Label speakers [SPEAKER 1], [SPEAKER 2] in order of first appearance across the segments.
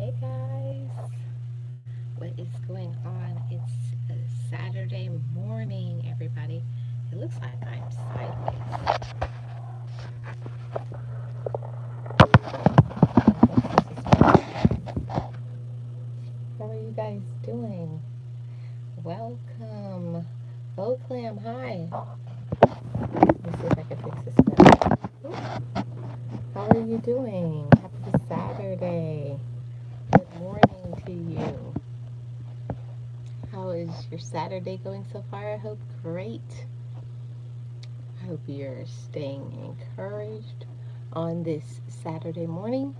[SPEAKER 1] Hey guys, what is going on? It's a Saturday morning, everybody. It looks like I'm sideways. How are you guys doing? Welcome. Clam, hi. Let me see if I can fix this better. How are you doing? Happy Saturday. Good morning to you. How is your Saturday going so far? I hope great. I hope you're staying encouraged on this Saturday morning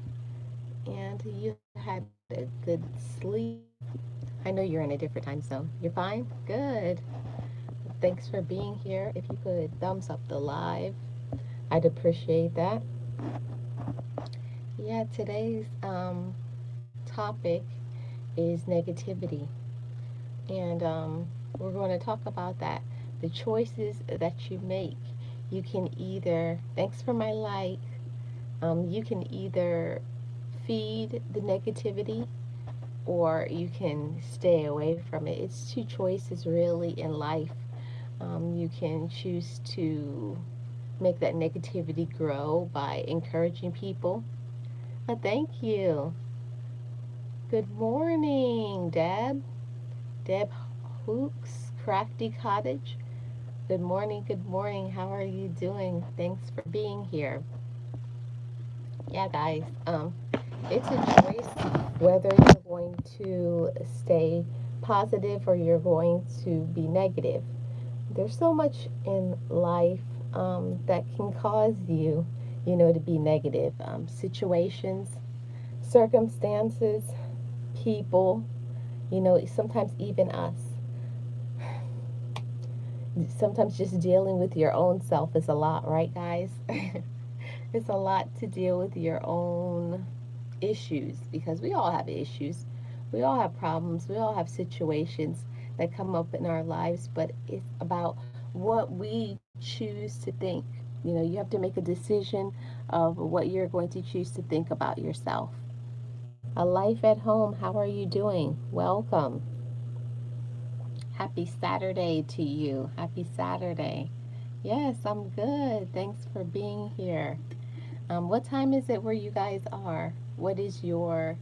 [SPEAKER 1] and you had a good sleep. I know you're in a different time zone. You're fine? Good. Thanks for being here. If you could thumbs up the live, I'd appreciate that. Yeah, today's topic is negativity. And we're going to talk about that. The choices that you make. You can either, thanks for my like, you can either feed the negativity or you can stay away from it. It's two choices really in life. You can choose to make that negativity grow by encouraging people. Thank you. Good morning, Deb. Deb Hooks, Crafty Cottage. Good morning, good morning. How are you doing? Thanks for being here. Yeah, guys, it's a choice whether you're going to stay positive or you're going to be negative. There's so much in life that can cause you, to be negative. Situations, circumstances, people, sometimes even us. Sometimes just dealing with your own self is a lot, right, guys? It's a lot to deal with your own issues because we all have issues. We all have problems. We all have situations that come up in our lives, but it's about what we choose to think. You have to make a decision of what you're going to choose to think about yourself. A life at home, how are you doing? Welcome. Happy Saturday to you. Happy Saturday. Yes, I'm good. Thanks for being here. What time is it where you guys are? What is your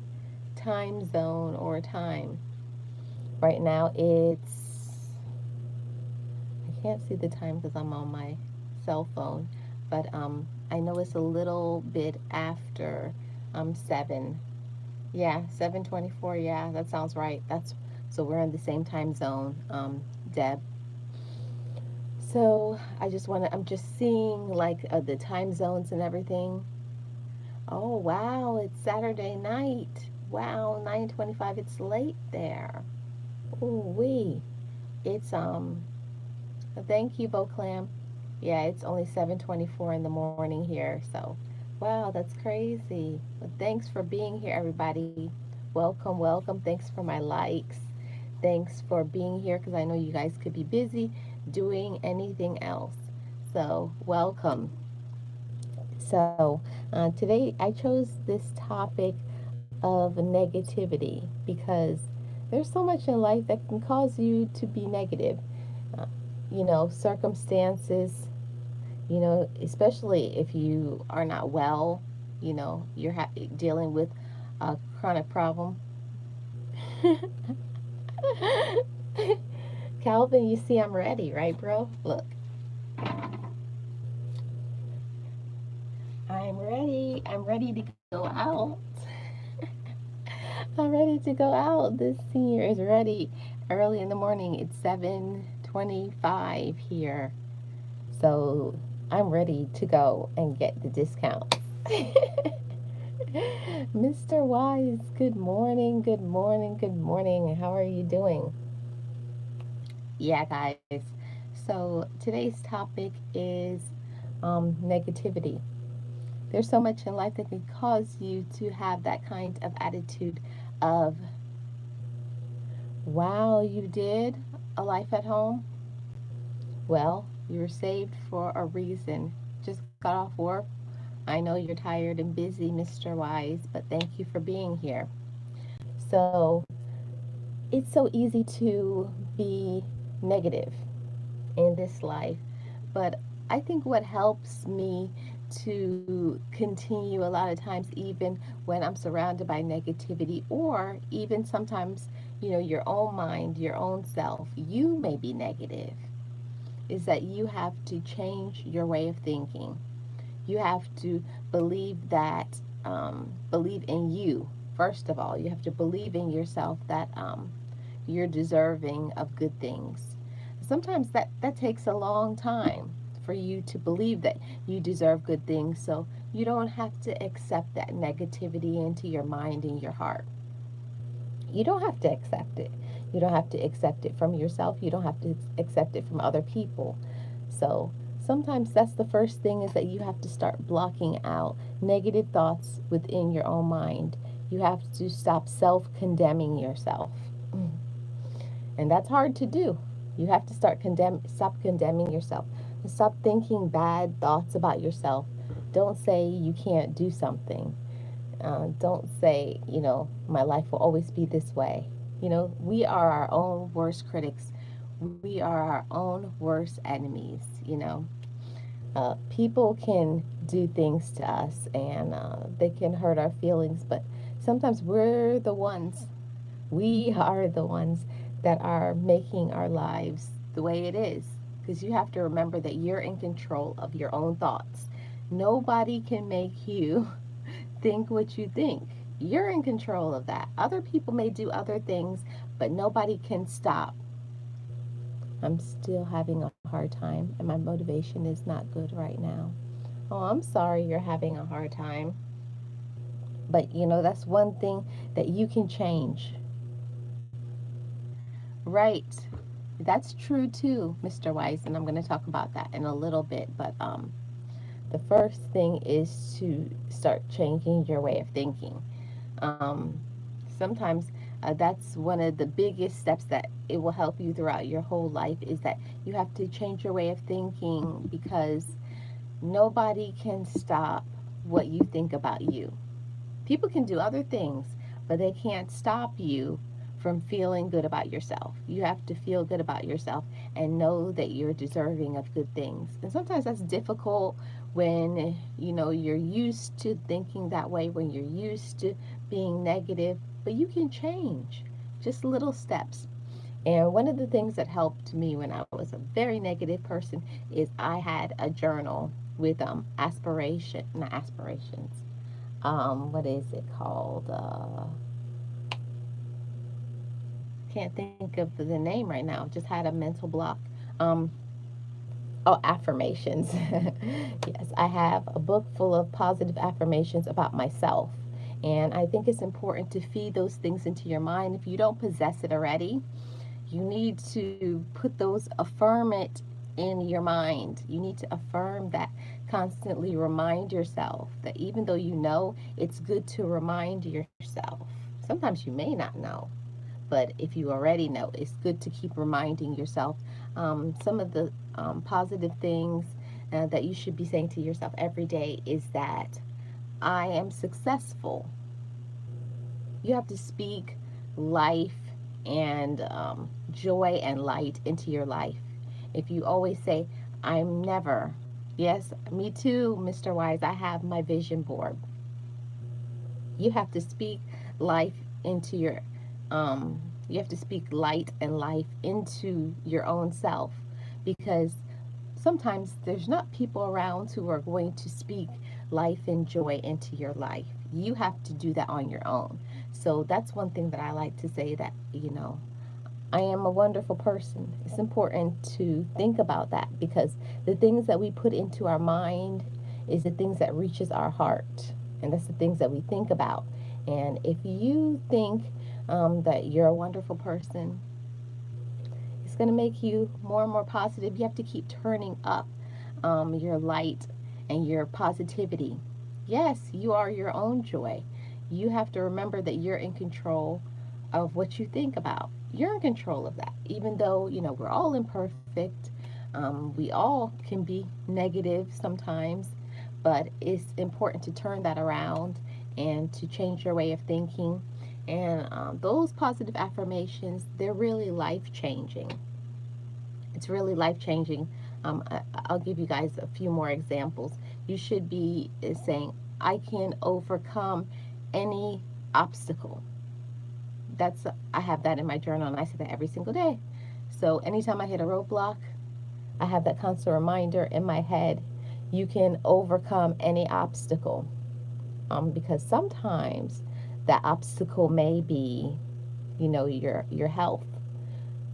[SPEAKER 1] time zone or time? Right now I can't see the time because I'm on my cell phone, but I know it's a little bit after 7. Yeah, 7:24. Yeah, that sounds right. That's so we're in the same time zone, Deb. So I'm just seeing like the time zones and everything. Oh, wow, it's Saturday night. Wow, 9:25. It's late there. Ooh wee. It's thank you, Boclam. Yeah, it's only 7:24 in the morning here. So, wow, that's crazy. But thanks for being here, everybody. Welcome, welcome. Thanks for my likes. Thanks for being here because I know you guys could be busy doing anything else. So, welcome. So, today I chose this topic of negativity because there's so much in life that can cause you to be negative. Uh, circumstances, especially if you are not well, you're dealing with a chronic problem. Calvin, you see, I'm ready, right, bro? Look, I'm ready. I'm ready to go out. I'm ready to go out. This senior is ready early in the morning. It's 7:25 here. So I'm ready to go and get the discount. Mr. Wise, good morning, good morning, good morning. How are you doing? Yeah, guys. So today's topic is negativity. There's so much in life that can cause you to have that kind of attitude of, wow, you did a life at home? Well, you were saved for a reason. Just got off work. I know you're tired and busy, Mr. Wise, but thank you for being here. So it's so easy to be negative in this life. But I think what helps me to continue a lot of times, even when I'm surrounded by negativity, or even sometimes, your own mind, your own self, you may be negative, is that you have to change your way of thinking. You have to believe that, believe in you. First of all, you have to believe in yourself that you're deserving of good things. Sometimes that takes a long time for you to believe that you deserve good things. So you don't have to accept that negativity into your mind and your heart. You don't have to accept it. You don't have to accept it from yourself. You don't have to accept it from other people. So sometimes that's the first thing, is that you have to start blocking out negative thoughts within your own mind. You have to stop self-condemning yourself. And that's hard to do. You have to stop condemning yourself. Stop thinking bad thoughts about yourself. Don't say you can't do something. Don't say, my life will always be this way. We are our own worst critics. We are our own worst enemies. People can do things to us, and they can hurt our feelings, but sometimes we are the ones that are making our lives the way it is. Because you have to remember that you're in control of your own thoughts. Nobody can make you think what you think. You're in control of that. Other people may do other things, but nobody can stop. I'm still having a hard time, and my motivation is not good right now. Oh, I'm sorry you're having a hard time. But that's one thing that you can change. Right. That's true too, Mr. Weiss, and I'm going to talk about that in a little bit. But the first thing is to start changing your way of thinking. Um, Sometimes that's one of the biggest steps that it will help you throughout your whole life, is that you have to change your way of thinking, because nobody can stop what you think about you. People can do other things, but they can't stop you from feeling good about yourself. You have to feel good about yourself and know that you're deserving of good things. And sometimes that's difficult when you're used to thinking that way, when you're used to being negative, but you can change. Just little steps. And one of the things that helped me when I was a very negative person is I had a journal with not aspirations. What is it called? Can't think of the name right now. Just had a mental block. Um, oh, affirmations. Yes, I have a book full of positive affirmations about myself. And I think it's important to feed those things into your mind. If you don't possess it already, you need to put affirm it in your mind. You need to affirm that, constantly remind yourself that, even though it's good to remind yourself. Sometimes you may not know, but if you already know, it's good to keep reminding yourself some of the positive things that you should be saying to yourself every day is that I am successful. You have to speak life and joy and light into your life. If you always say, I'm never, yes, me too, Mr. Wise, I have my vision board. You have to speak life into um, you have to speak light and life into your own self, because sometimes there's not people around who are going to speak life and joy into your life. You have to do that on your own. So that's one thing that I like to say, that, I am a wonderful person. It's important to think about that, because the things that we put into our mind is the things that reaches our heart. And that's the things that we think about. And if you think that you're a wonderful person, it's going to make you more and more positive. You have to keep turning up your light and your positivity. Yes, you are your own joy. You have to remember that you're in control of what you think about. You're in control of that. Even though, we're all imperfect, we all can be negative sometimes, but it's important to turn that around and to change your way of thinking And those positive affirmations, they're really life changing. It's really life changing. I'll give you guys a few more examples. You should be saying, I can overcome any obstacle. I have that in my journal, and I say that every single day. So anytime I hit a roadblock, I have that constant reminder in my head, you can overcome any obstacle. Because sometimes that obstacle may be, your health.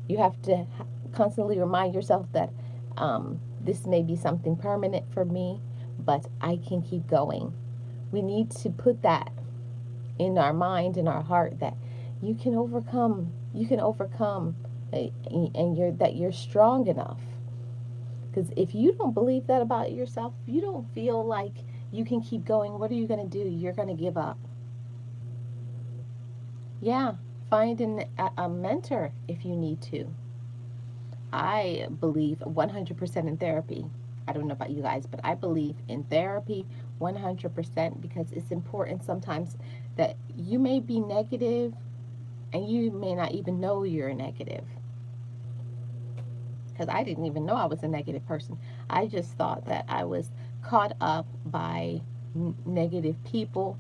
[SPEAKER 1] You have to constantly remind yourself that this may be something permanent for me, but I can keep going. We need to put that in our mind, in our heart, that you can overcome, and you're strong enough. Because if you don't believe that about yourself, if you don't feel like you can keep going, what are you going to do? You're going to give up. Yeah, find a mentor if you need to. I believe 100% in therapy. I don't know about you guys, but I believe in therapy 100% because it's important sometimes that you may be negative and you may not even know you're negative. Because I didn't even know I was a negative person. I just thought that I was caught up by negative people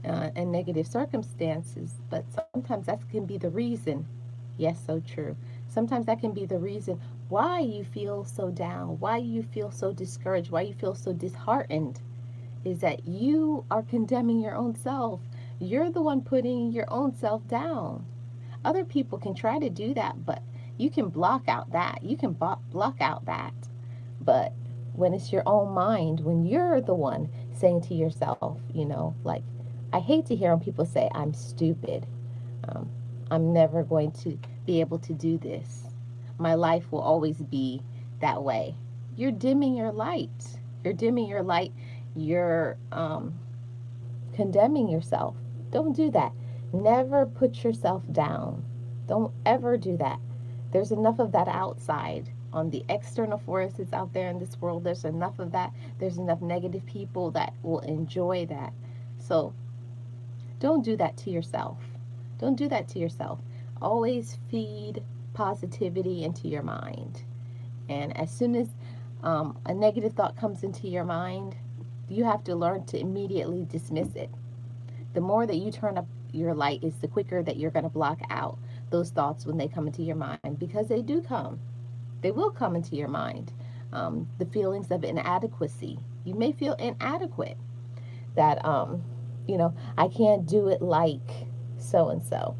[SPEAKER 1] and negative circumstances. But sometimes that can be the reason. Yes, so true. Sometimes that can be the reason why you feel so down, why you feel so discouraged, why you feel so disheartened, is that you are condemning your own self. You're the one putting your own self down. Other people can try to do that, but you can block out that. You can block out that. But when it's your own mind, when you're the one saying to yourself, like, I hate to hear when people say, I'm stupid. Um, I'm never going to be able to do this. My life will always be that way. You're dimming your light. You're dimming your light. You're condemning yourself. Don't do that. Never put yourself down. Don't ever do that. There's enough of that outside. On the external forces out there in this world, there's enough of that. There's enough negative people that will enjoy that. So don't do that to yourself. Don't do that to yourself. Always feed positivity into your mind. And as soon as a negative thought comes into your mind, you have to learn to immediately dismiss it. The more that you turn up your light is the quicker that you're going to block out those thoughts when they come into your mind, because they do come. They will come into your mind. The feelings of inadequacy. You may feel inadequate, that, I can't do it like so and so.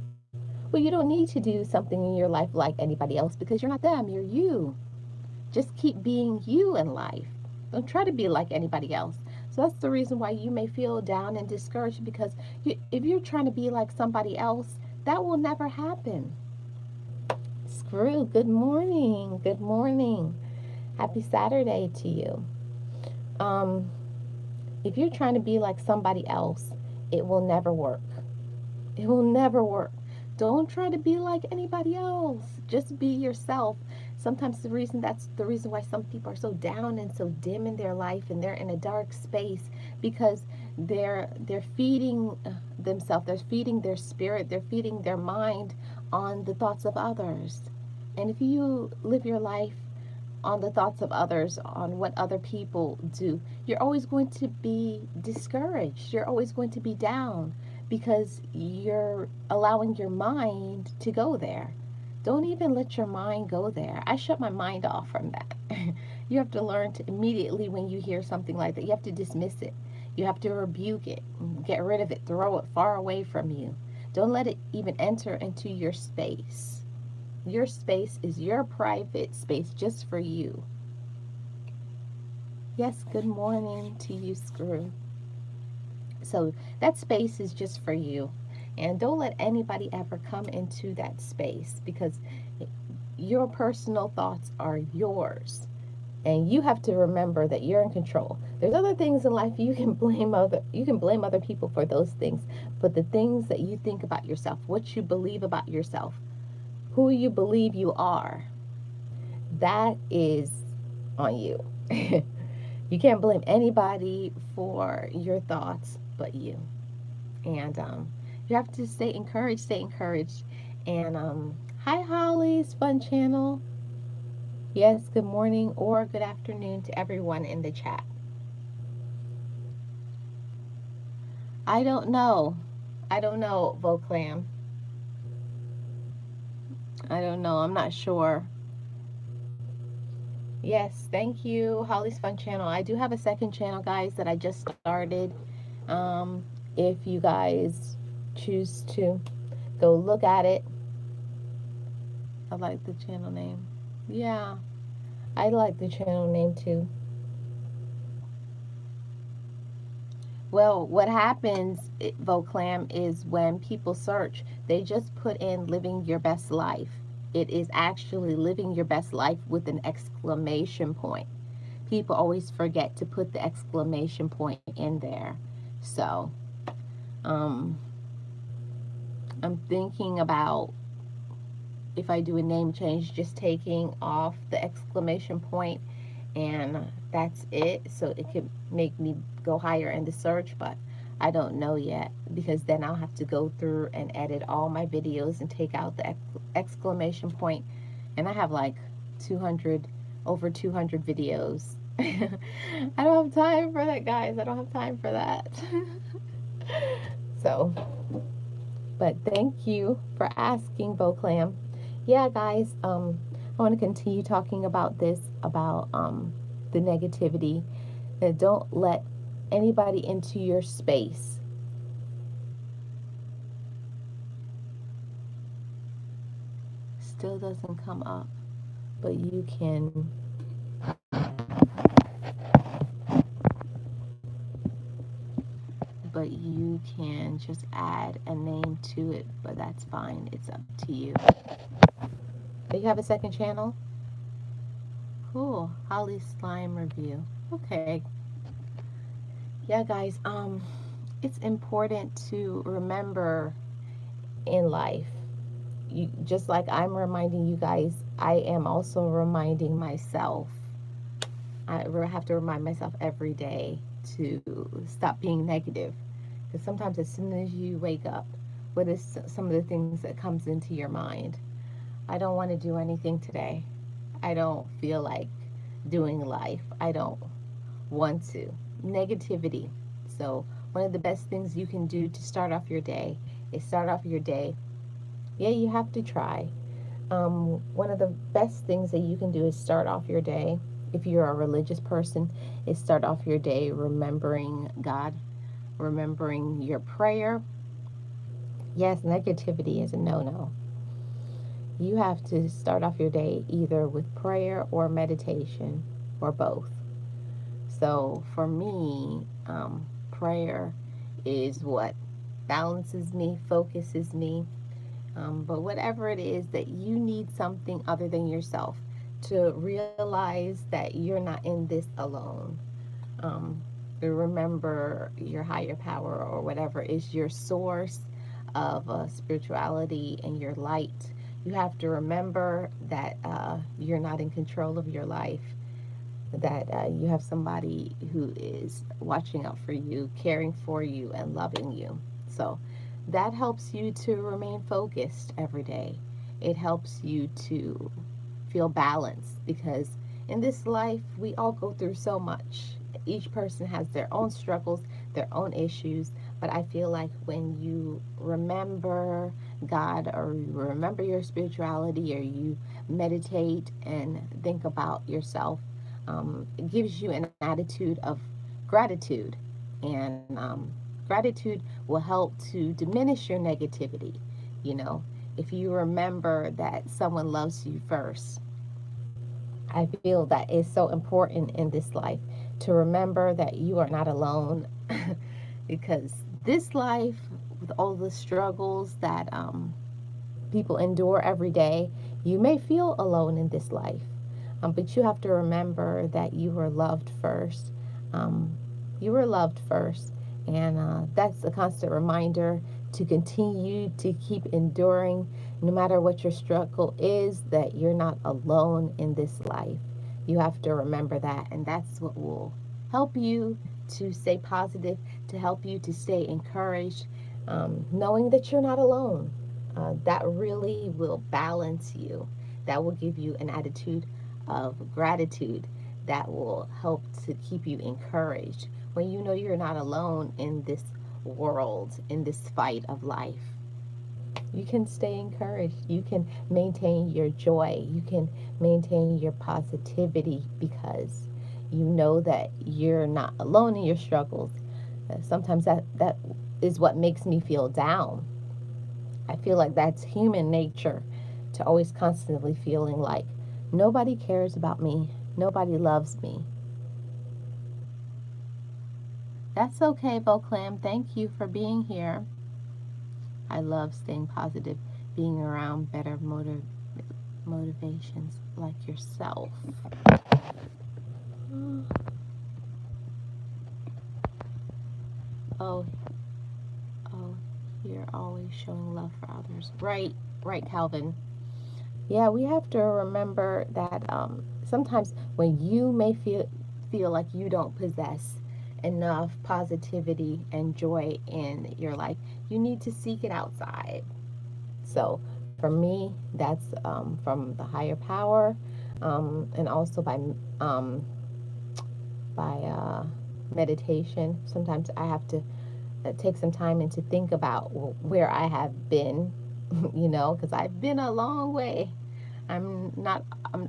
[SPEAKER 1] Well, you don't need to do something in your life like anybody else because you're not them, you're you. Just keep being you in life. Don't try to be like anybody else. So that's the reason why you may feel down and discouraged, because if you're trying to be like somebody else, that will never happen. Screw, good morning. Good morning. Happy Saturday to you. Um, if you're trying to be like somebody else, it will never work. It will never work. Don't try to be like anybody else. Just be yourself. Sometimes that's the reason why some people are so down and so dim in their life, and they're in a dark space, because they're feeding themselves, they're feeding their spirit, they're feeding their mind on the thoughts of others. And if you live your life on the thoughts of others, on what other people do, you're always going to be discouraged. You're always going to be down because you're allowing your mind to go there. Don't even let your mind go there. I shut my mind off from that. You have to learn to immediately, when you hear something like that, you have to dismiss it. You have to rebuke it, get rid of it, throw it far away from you. Don't let it even enter into your space. Your space is your private space just for you. Yes, good morning to you, Screw. So that space is just for you. And don't let anybody ever come into that space, because your personal thoughts are yours. And you have to remember that you're in control. There's other things in life you can blame other people for those things, but the things that you think about yourself, what you believe about yourself, who you believe you are, that is on you. You can't blame anybody for your thoughts but you. And You have to stay encouraged, stay encouraged. And hi Holly's Fun Channel. Yes, good morning or good afternoon to everyone in the chat. I don't know. I don't know, Voclam. I don't know. I'm not sure. Yes, thank you, Holly's Fun Channel. I do have a second channel, guys, that I just started. If you guys choose to go look at it, I like the channel name. Yeah, I like the channel name too. Well, what happens, Voclam, is when people search, they just put in living your best life. It is actually living your best life with an exclamation point. People always forget to put the exclamation point in there. So, um, I'm thinking about if I do a name change, just taking off the exclamation point, and that's it. So it could make me go higher in the search, but I don't know yet, because then I'll have to go through and edit all my videos and take out the exclamation point. And I have like 200, over 200 videos. I don't have time for that, guys. I don't have time for that. So, but thank you for asking, Voclam. Yeah, guys, I want to continue talking about this, about the negativity. And don't let anybody into your space. Still doesn't come up, but you can. But you can just add a name to it, but that's fine. It's up to you. Do you have a second channel? Cool. Holly Slime Review. Okay. Yeah, guys, it's important to remember in life. You, just like I'm reminding you guys, I am also reminding myself. I have to remind myself every day to stop being negative. Because sometimes as soon as you wake up, what is some of the things that comes into your mind? I don't want to do anything today. I don't feel like doing life. I don't want to. Negativity. So one of the best things you can do to start off your day is start off your day. Yeah, you have to try. One of the best things that you can do is start off your day. If you're a religious person, is start off your day remembering God, remembering your prayer. Yes, negativity is a no-no. You have to start off your day either with prayer or meditation or both. So for me, prayer is what balances me, focuses me. But whatever it is that you need something other than yourself to realize that you're not in this alone. Um, Remember your higher power or whatever is your source of spirituality and your light. You have to remember that you're not in control of your life, that you have somebody who is watching out for you, caring for you, and loving you. So that helps you to remain focused every day. It helps you to feel balanced, because in this life, we all go through so much. Each person has their own struggles, their own issues, but I feel like when you remember God, or you remember your spirituality, or you meditate and think about yourself, it gives you an attitude of gratitude. And gratitude will help to diminish your negativity. You know, if you remember that someone loves you first, I feel that it's so important in this life to remember that you are not alone. Because this life, with all the struggles that people endure every day, you may feel alone in this life. But you have to remember that you were loved first. You were loved first. And that's a constant reminder to continue to keep enduring, no matter what your struggle is, that you're not alone in this life. You have to remember that, and that's what will help you to stay positive, to help you to stay encouraged, Knowing that you're not alone, that really will balance you. That will give you an attitude of gratitude that will help to keep you encouraged when you know you're not alone in this world, in this fight of life. You can stay encouraged. You can maintain your joy. You can maintain your positivity because you know that you're not alone in your struggles. Sometimes that is what makes me feel down. I feel like that's human nature, to always constantly feeling like nobody cares about me, nobody loves me. That's okay, Voclam. Thank you for being here. I love staying positive, being around better motivations like yourself. Oh, oh, you're always showing love for others. Right, right, Calvin. Yeah, we have to remember that sometimes when you may feel like you don't possess enough positivity and joy in your life, you need to seek it outside. So for me, that's from the higher power, and also um, by meditation. Sometimes I have to take some time and to think about where I have been, because I've been a long way. I'm not.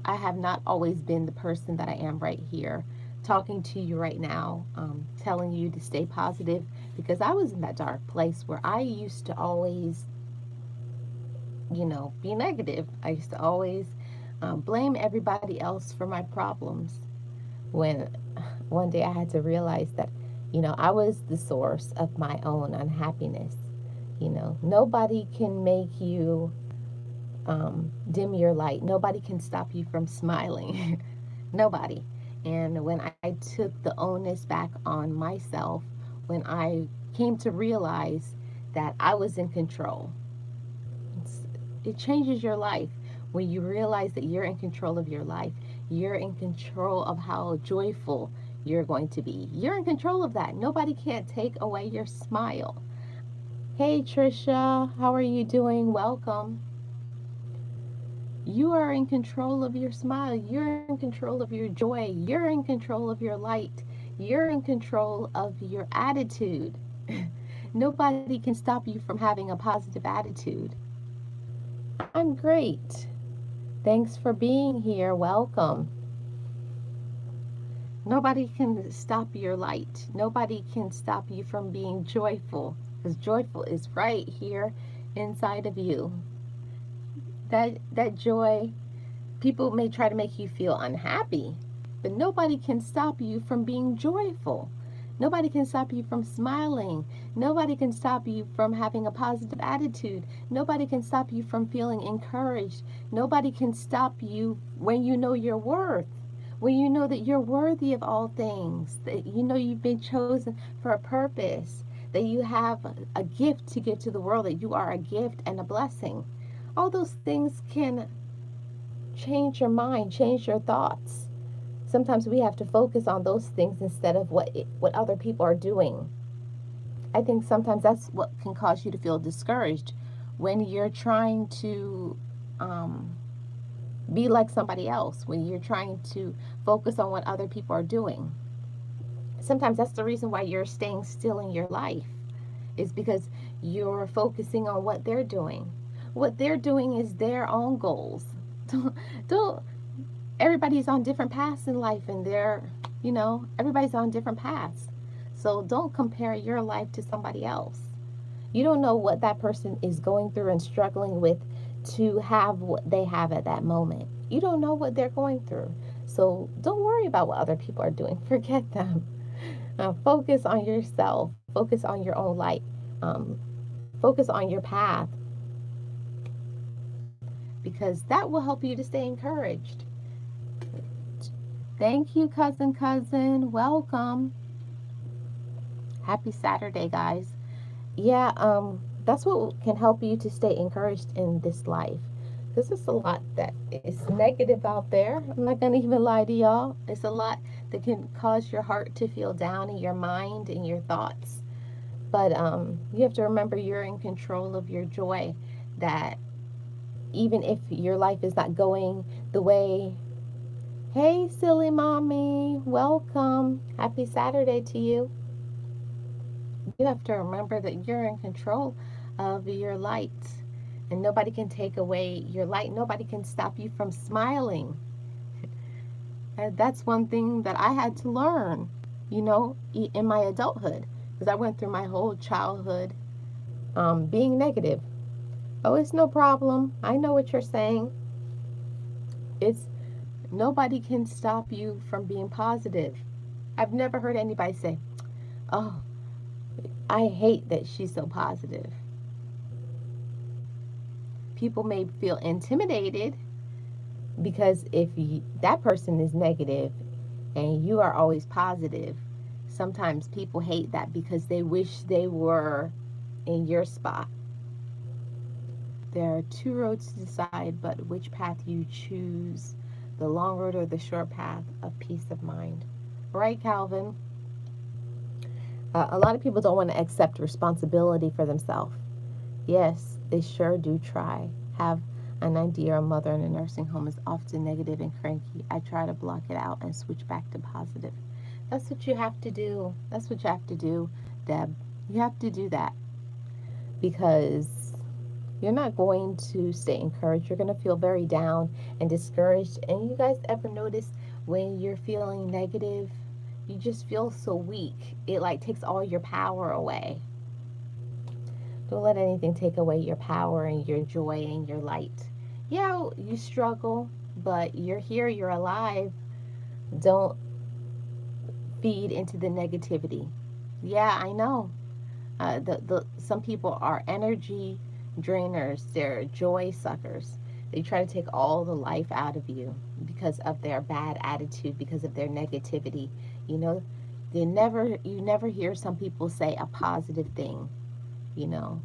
[SPEAKER 1] I have not always been the person that I am right here, talking to you right now, telling you to stay positive, because I was in that dark place where I used to always, be negative. I used to always blame everybody else for my problems. When one day I had to realize that, I was the source of my own unhappiness. Nobody can make you dim your light. Nobody can stop you from smiling. Nobody. And when I took the onus back on myself, when I came to realize that I was in control, it changes your life. When you realize that you're in control of your life, you're in control of how joyful you're going to be. You're in control of that. Nobody can't take away your smile. Hey Trisha, how are you doing? Welcome. You are in control of your smile. You're in control of your joy. You're in control of your light. You're in control of your attitude. Nobody can stop you from having a positive attitude. I'm great. Thanks for being here. Welcome. Nobody can stop your light. Nobody can stop you from being joyful, because joyful is right here inside of you. That joy, people may try to make you feel unhappy, but nobody can stop you from being joyful. Nobody can stop you from smiling. Nobody can stop you from having a positive attitude. Nobody can stop you from feeling encouraged. Nobody can stop you when you know your worth. When you know that you're worthy of all things, that you know you've been chosen for a purpose, that you have a gift to give to the world, that you are a gift and a blessing. All those things can change your mind, change your thoughts. Sometimes we have to focus on those things instead of what other people are doing. I think sometimes that's what can cause you to feel discouraged when you're trying to be like somebody else, when you're trying to focus on what other people are doing. Sometimes that's the reason why you're staying still in your life, is because you're focusing on what they're doing. What they're doing is their own goals. Don't Everybody's on different paths in life, and everybody's on different paths. So don't compare your life to somebody else. You don't know what that person is going through and struggling with to have what they have at that moment. You don't know what they're going through. So don't worry about what other people are doing. Forget them. Focus on yourself. Focus on your own light. Um, Focus on your path, because that will help you to stay encouraged. Thank you, cousin. Welcome. Happy Saturday, guys. Yeah, that's what can help you to stay encouraged in this life. This is a lot that is negative out there. I'm not going to even lie to y'all. It's a lot that can cause your heart to feel down, in your mind and your thoughts. But you have to remember you're in control of your joy. That even if your life is not going the way, hey, silly mommy, welcome. Happy Saturday to you. You have to remember that you're in control of your light. And nobody can take away your light. Nobody can stop you from smiling. And that's one thing that I had to learn, in my adulthood. Because I went through my whole childhood being negative. Oh, it's no problem. I know what you're saying. It's nobody can stop you from being positive. I've never heard anybody say, oh, I hate that she's so positive. People may feel intimidated because if that person is negative and you are always positive, sometimes people hate that because they wish they were in your spot. There are two roads to decide, but which path you choose, the long road or the short path of peace of mind. Right, Calvin? A lot of people don't want to accept responsibility for themselves. Yes, they sure do try. Have a 90-year-old mother in a nursing home is often negative and cranky. I try to block it out and switch back to positive. That's what you have to do. That's what you have to do, Deb. You have to do that because you're not going to stay encouraged. You're going to feel very down and discouraged. And you guys ever notice when you're feeling negative, you just feel so weak. It like takes all your power away. Don't let anything take away your power and your joy and your light. Yeah, you struggle, but you're here, you're alive. Don't feed into the negativity. Yeah, I know. Some people are energy drainers, they're joy suckers. They try to take all the life out of you because of their bad attitude, because of their negativity. You know, you never hear some people say a positive thing, you know.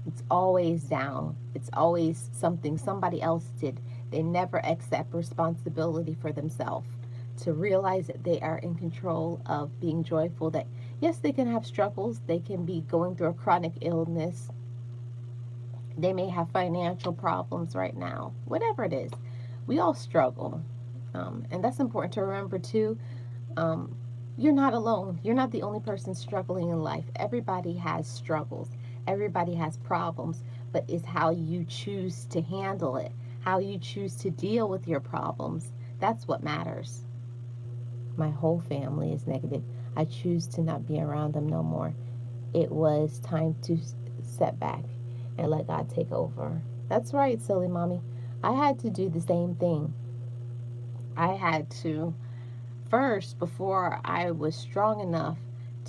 [SPEAKER 1] It's always down. It's always something somebody else did. They never accept responsibility for themselves. To realize that they are in control of being joyful, that yes, they can have struggles. They can be going through a chronic illness. They may have financial problems right now. Whatever it is, we all struggle. And that's important to remember too. Um, you're not alone. You're not the only person struggling in life. Everybody has struggles. Everybody has problems, but it's how you choose to handle it, how you choose to deal with your problems. That's what matters. My whole family is negative. I choose to not be around them no more. It was time to set back and let God take over. That's right, silly mommy. I had to do the same thing. I had to first, before I was strong enough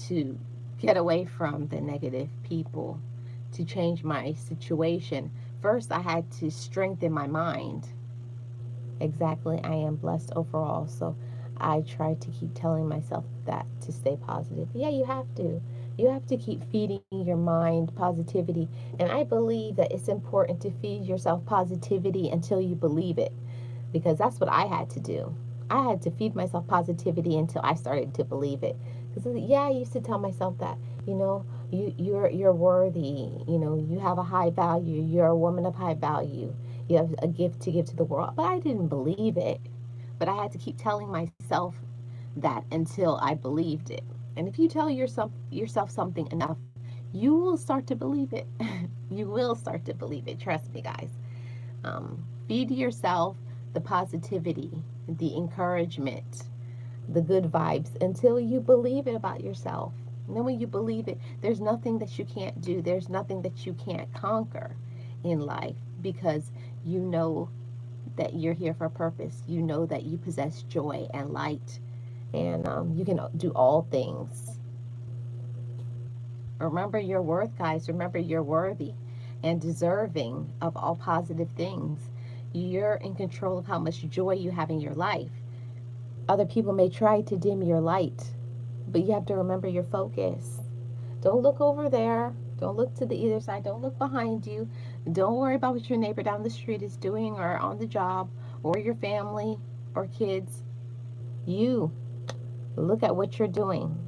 [SPEAKER 1] to get away from the negative people, to change my situation, first I had to strengthen my mind. Exactly, I am blessed overall. So I try to keep telling myself that to stay positive. Yeah, you have to. You have to keep feeding your mind positivity. And I believe that it's important to feed yourself positivity until you believe it, because that's what I had to do. I had to feed myself positivity until I started to believe it. Because yeah, I used to tell myself that, you're worthy. You have a high value. You're a woman of high value. You have a gift to give to the world. But I didn't believe it. But I had to keep telling myself that until I believed it. And if you tell yourself something enough, you will start to believe it. You will start to believe it. Trust me, guys. Feed yourself the positivity, the encouragement, the good vibes until you believe it about yourself. And then when you believe it, there's nothing that you can't do. There's nothing that you can't conquer in life, because you know that you're here for a purpose. You know that you possess joy and light, and you can do all things. Remember your worth, guys. Remember you're worthy and deserving of all positive things. You're in control of how much joy you have in your life. Other people may try to dim your light, but you have to remember your focus. Don't look over there. Don't look to the either side. Don't look behind you. Don't worry about what your neighbor down the street is doing or on the job or your family or kids. You look at what you're doing.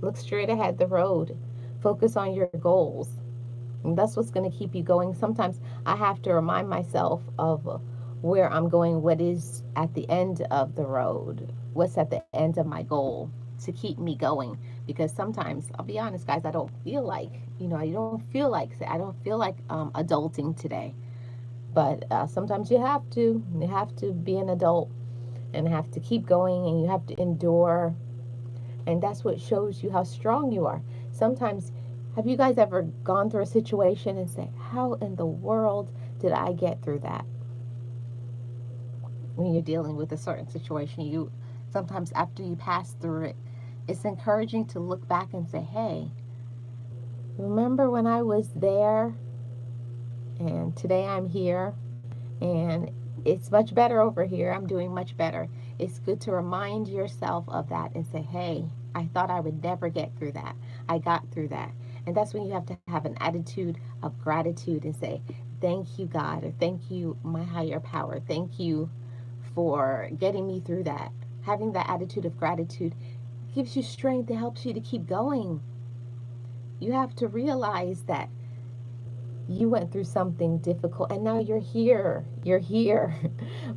[SPEAKER 1] Look straight ahead the road. Focus on your goals. And that's what's going to keep you going. Sometimes I have to remind myself of where I'm going, what is at the end of the road, what's at the end of my goal to keep me going. Because sometimes, I'll be honest, guys, I don't feel like, I don't feel like adulting today. But sometimes you have to be an adult and have to keep going and you have to endure. And that's what shows you how strong you are. Sometimes, have you guys ever gone through a situation and say, how in the world did I get through that? When you're dealing with a certain situation, you sometimes after you pass through it, it's encouraging to look back and say, hey, remember when I was there and today I'm here and it's much better over here. I'm doing much better. It's good to remind yourself of that and say, hey, I thought I would never get through that. I got through that. And that's when you have to have an attitude of gratitude and say, thank you, God, or thank you, my higher power. Thank you for getting me through that. Having that attitude of gratitude gives you strength. It helps you to keep going. You have to realize that you went through something difficult and now you're here. You're here,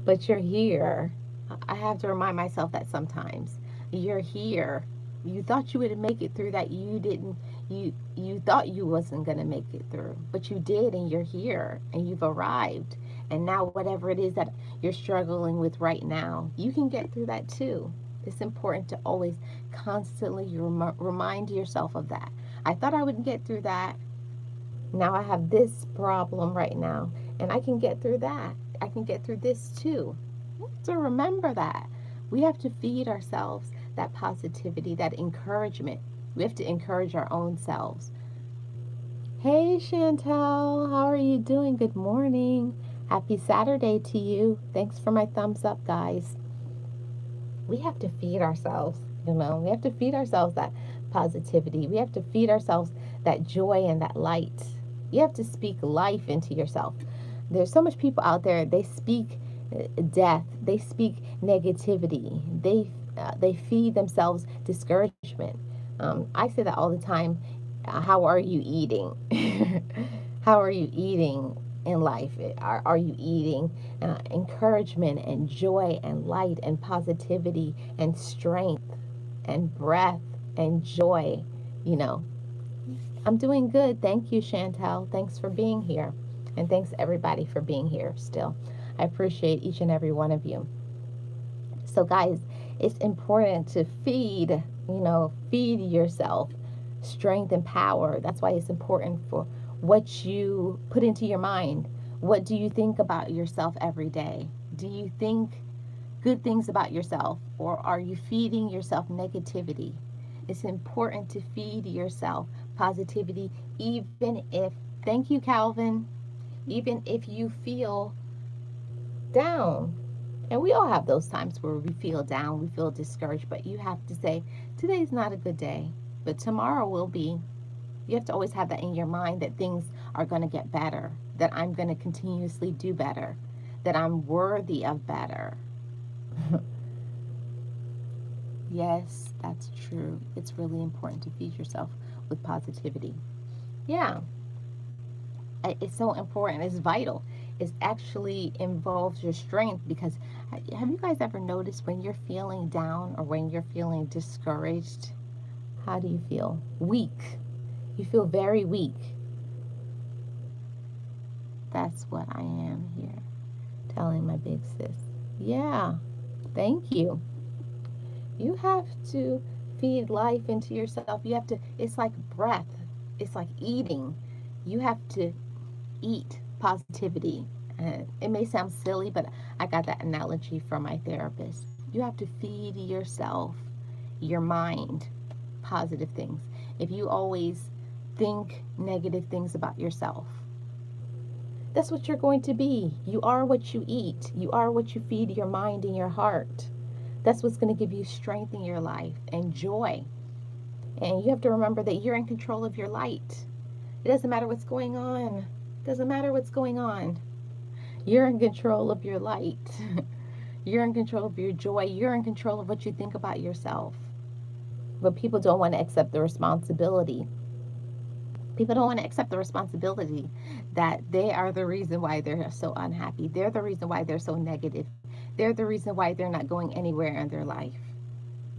[SPEAKER 1] but you're here. I have to remind myself that sometimes. You're here. You thought you would make it through that. You didn't. You thought you wasn't going to make it through, but you did, and you're here and you've arrived. And now whatever it is that you're struggling with right now, you can get through that too. It's important to always constantly remind yourself of that. I thought I would get through that. Now I have this problem right now, and I can get through that. I can get through this too. So remember that. We have to feed ourselves that positivity, that encouragement. We have to encourage our own selves. Hey Chantel, how are you doing? Good morning. Happy Saturday to you. Thanks for my thumbs up, guys. We have to feed ourselves, we have to feed ourselves that positivity. We have to feed ourselves that joy and that light. You have to speak life into yourself. There's so much people out there, they speak death, they speak negativity, they feed themselves discouragement. I say that all the time. How are you eating? How are you eating in life? Are you eating encouragement and joy and light and positivity and strength and breath and joy? You know, I'm doing good. Thank you, Chantel. Thanks for being here. And thanks everybody for being here still. I appreciate each and every one of you. So guys, it's important to feed yourself strength and power. That's why it's important for what you put into your mind. What do you think about yourself every day? Do you think good things about yourself, or are you feeding yourself negativity? It's important to feed yourself positivity, even if, thank you, Calvin, even if you feel down. And we all have those times where we feel down, we feel discouraged, but you have to say, today's not a good day, but tomorrow will be. You have to always have that in your mind, that things are going to get better, that I'm going to continuously do better, that I'm worthy of better. Yes, that's true. It's really important to feed yourself with positivity. Yeah, it's so important. It's vital. It actually involves your strength, because have you guys ever noticed when you're feeling down or when you're feeling discouraged, how do you feel? Weak. You feel very weak. That's what I am here telling my big sis. Yeah, thank you. You have to feed life into yourself. You have to, it's like breath, it's like eating. You have to eat positivity. It may sound silly, but I got that analogy from my therapist. You have to feed yourself, your mind, positive things. If you always think negative things about yourself, that's what you're going to be. You are what you eat. You are what you feed your mind and your heart. That's what's going to give you strength in your life and joy. And you have to remember that you're in control of your light. It doesn't matter what's going on. It doesn't matter what's going on. You're in control of your light. You're in control of your joy. You're in control of what you think about yourself. But people don't want to accept the responsibility People don't want to accept the responsibility that they are the reason why they're so unhappy. They're the reason why they're so negative. They're the reason why they're not going anywhere in their life.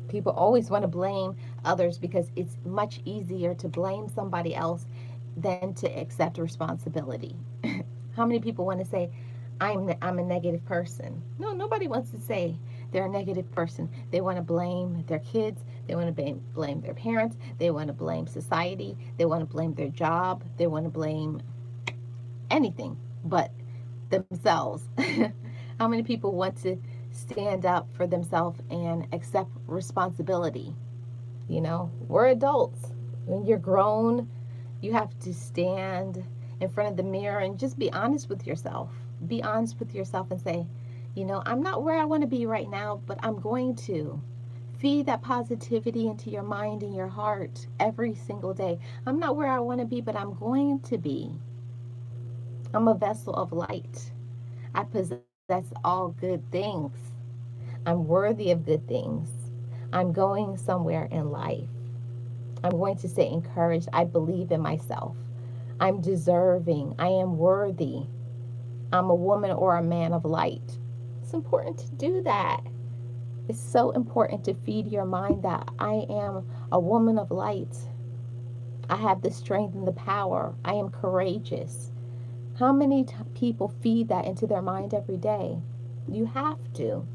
[SPEAKER 1] People always want to blame others because it's much easier to blame somebody else than to accept responsibility. How many people want to say, I'm a negative person? No, nobody wants to say they're a negative person. They want to blame their kids. They want to blame their parents. They want to blame society. They want to blame their job. They want to blame anything but themselves. How many people want to stand up for themselves and accept responsibility? You know, we're adults. When you're grown, you have to stand in front of the mirror and just be honest with yourself. Be honest with yourself and say, you know, I'm not where I want to be right now, but I'm going to. Feed that positivity into your mind and your heart every single day. I'm not where I want to be, but I'm going to be. I'm a vessel of light. I possess all good things. I'm worthy of good things. I'm going somewhere in life. I'm going to stay encouraged. I believe in myself. I'm deserving. I am worthy. I'm a woman or a man of light. It's important to do that. It's so important to feed your mind that I am a woman of light. I have the strength and the power. I am courageous. How many people feed that into their mind every day? You have to.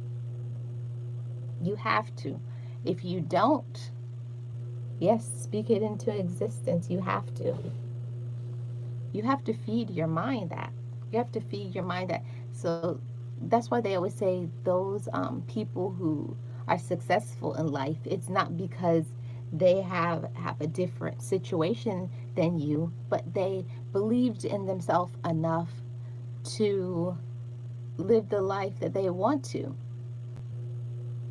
[SPEAKER 1] You have to. If you don't, yes, speak it into existence. You have to. You have to feed your mind that. You have to feed your mind that. So that's why they always say those people who are successful in life, it's not because they have a different situation than you, but they believed in themselves enough to live the life that they want to.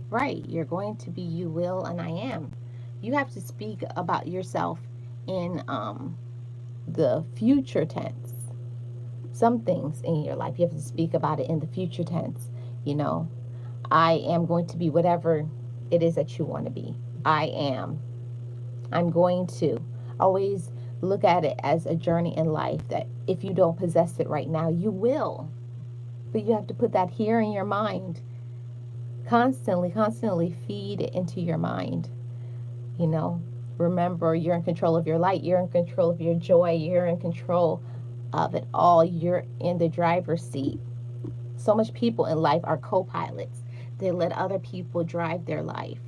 [SPEAKER 1] Right, you're going to be you will and I am. You have to speak about yourself in the future tense. Some things in your life, you have to speak about it in the future tense. You know, I am going to be whatever it is that you want to be. I am. I'm going to. Always look at it as a journey in life that if you don't possess it right now, you will. But you have to put that here in your mind. Constantly feed it into your mind. You know, remember you're in control of your light, you're in control of your joy, you're in control of it all. You're in the driver's seat. So much people in life are co-pilots. They let other people drive their life.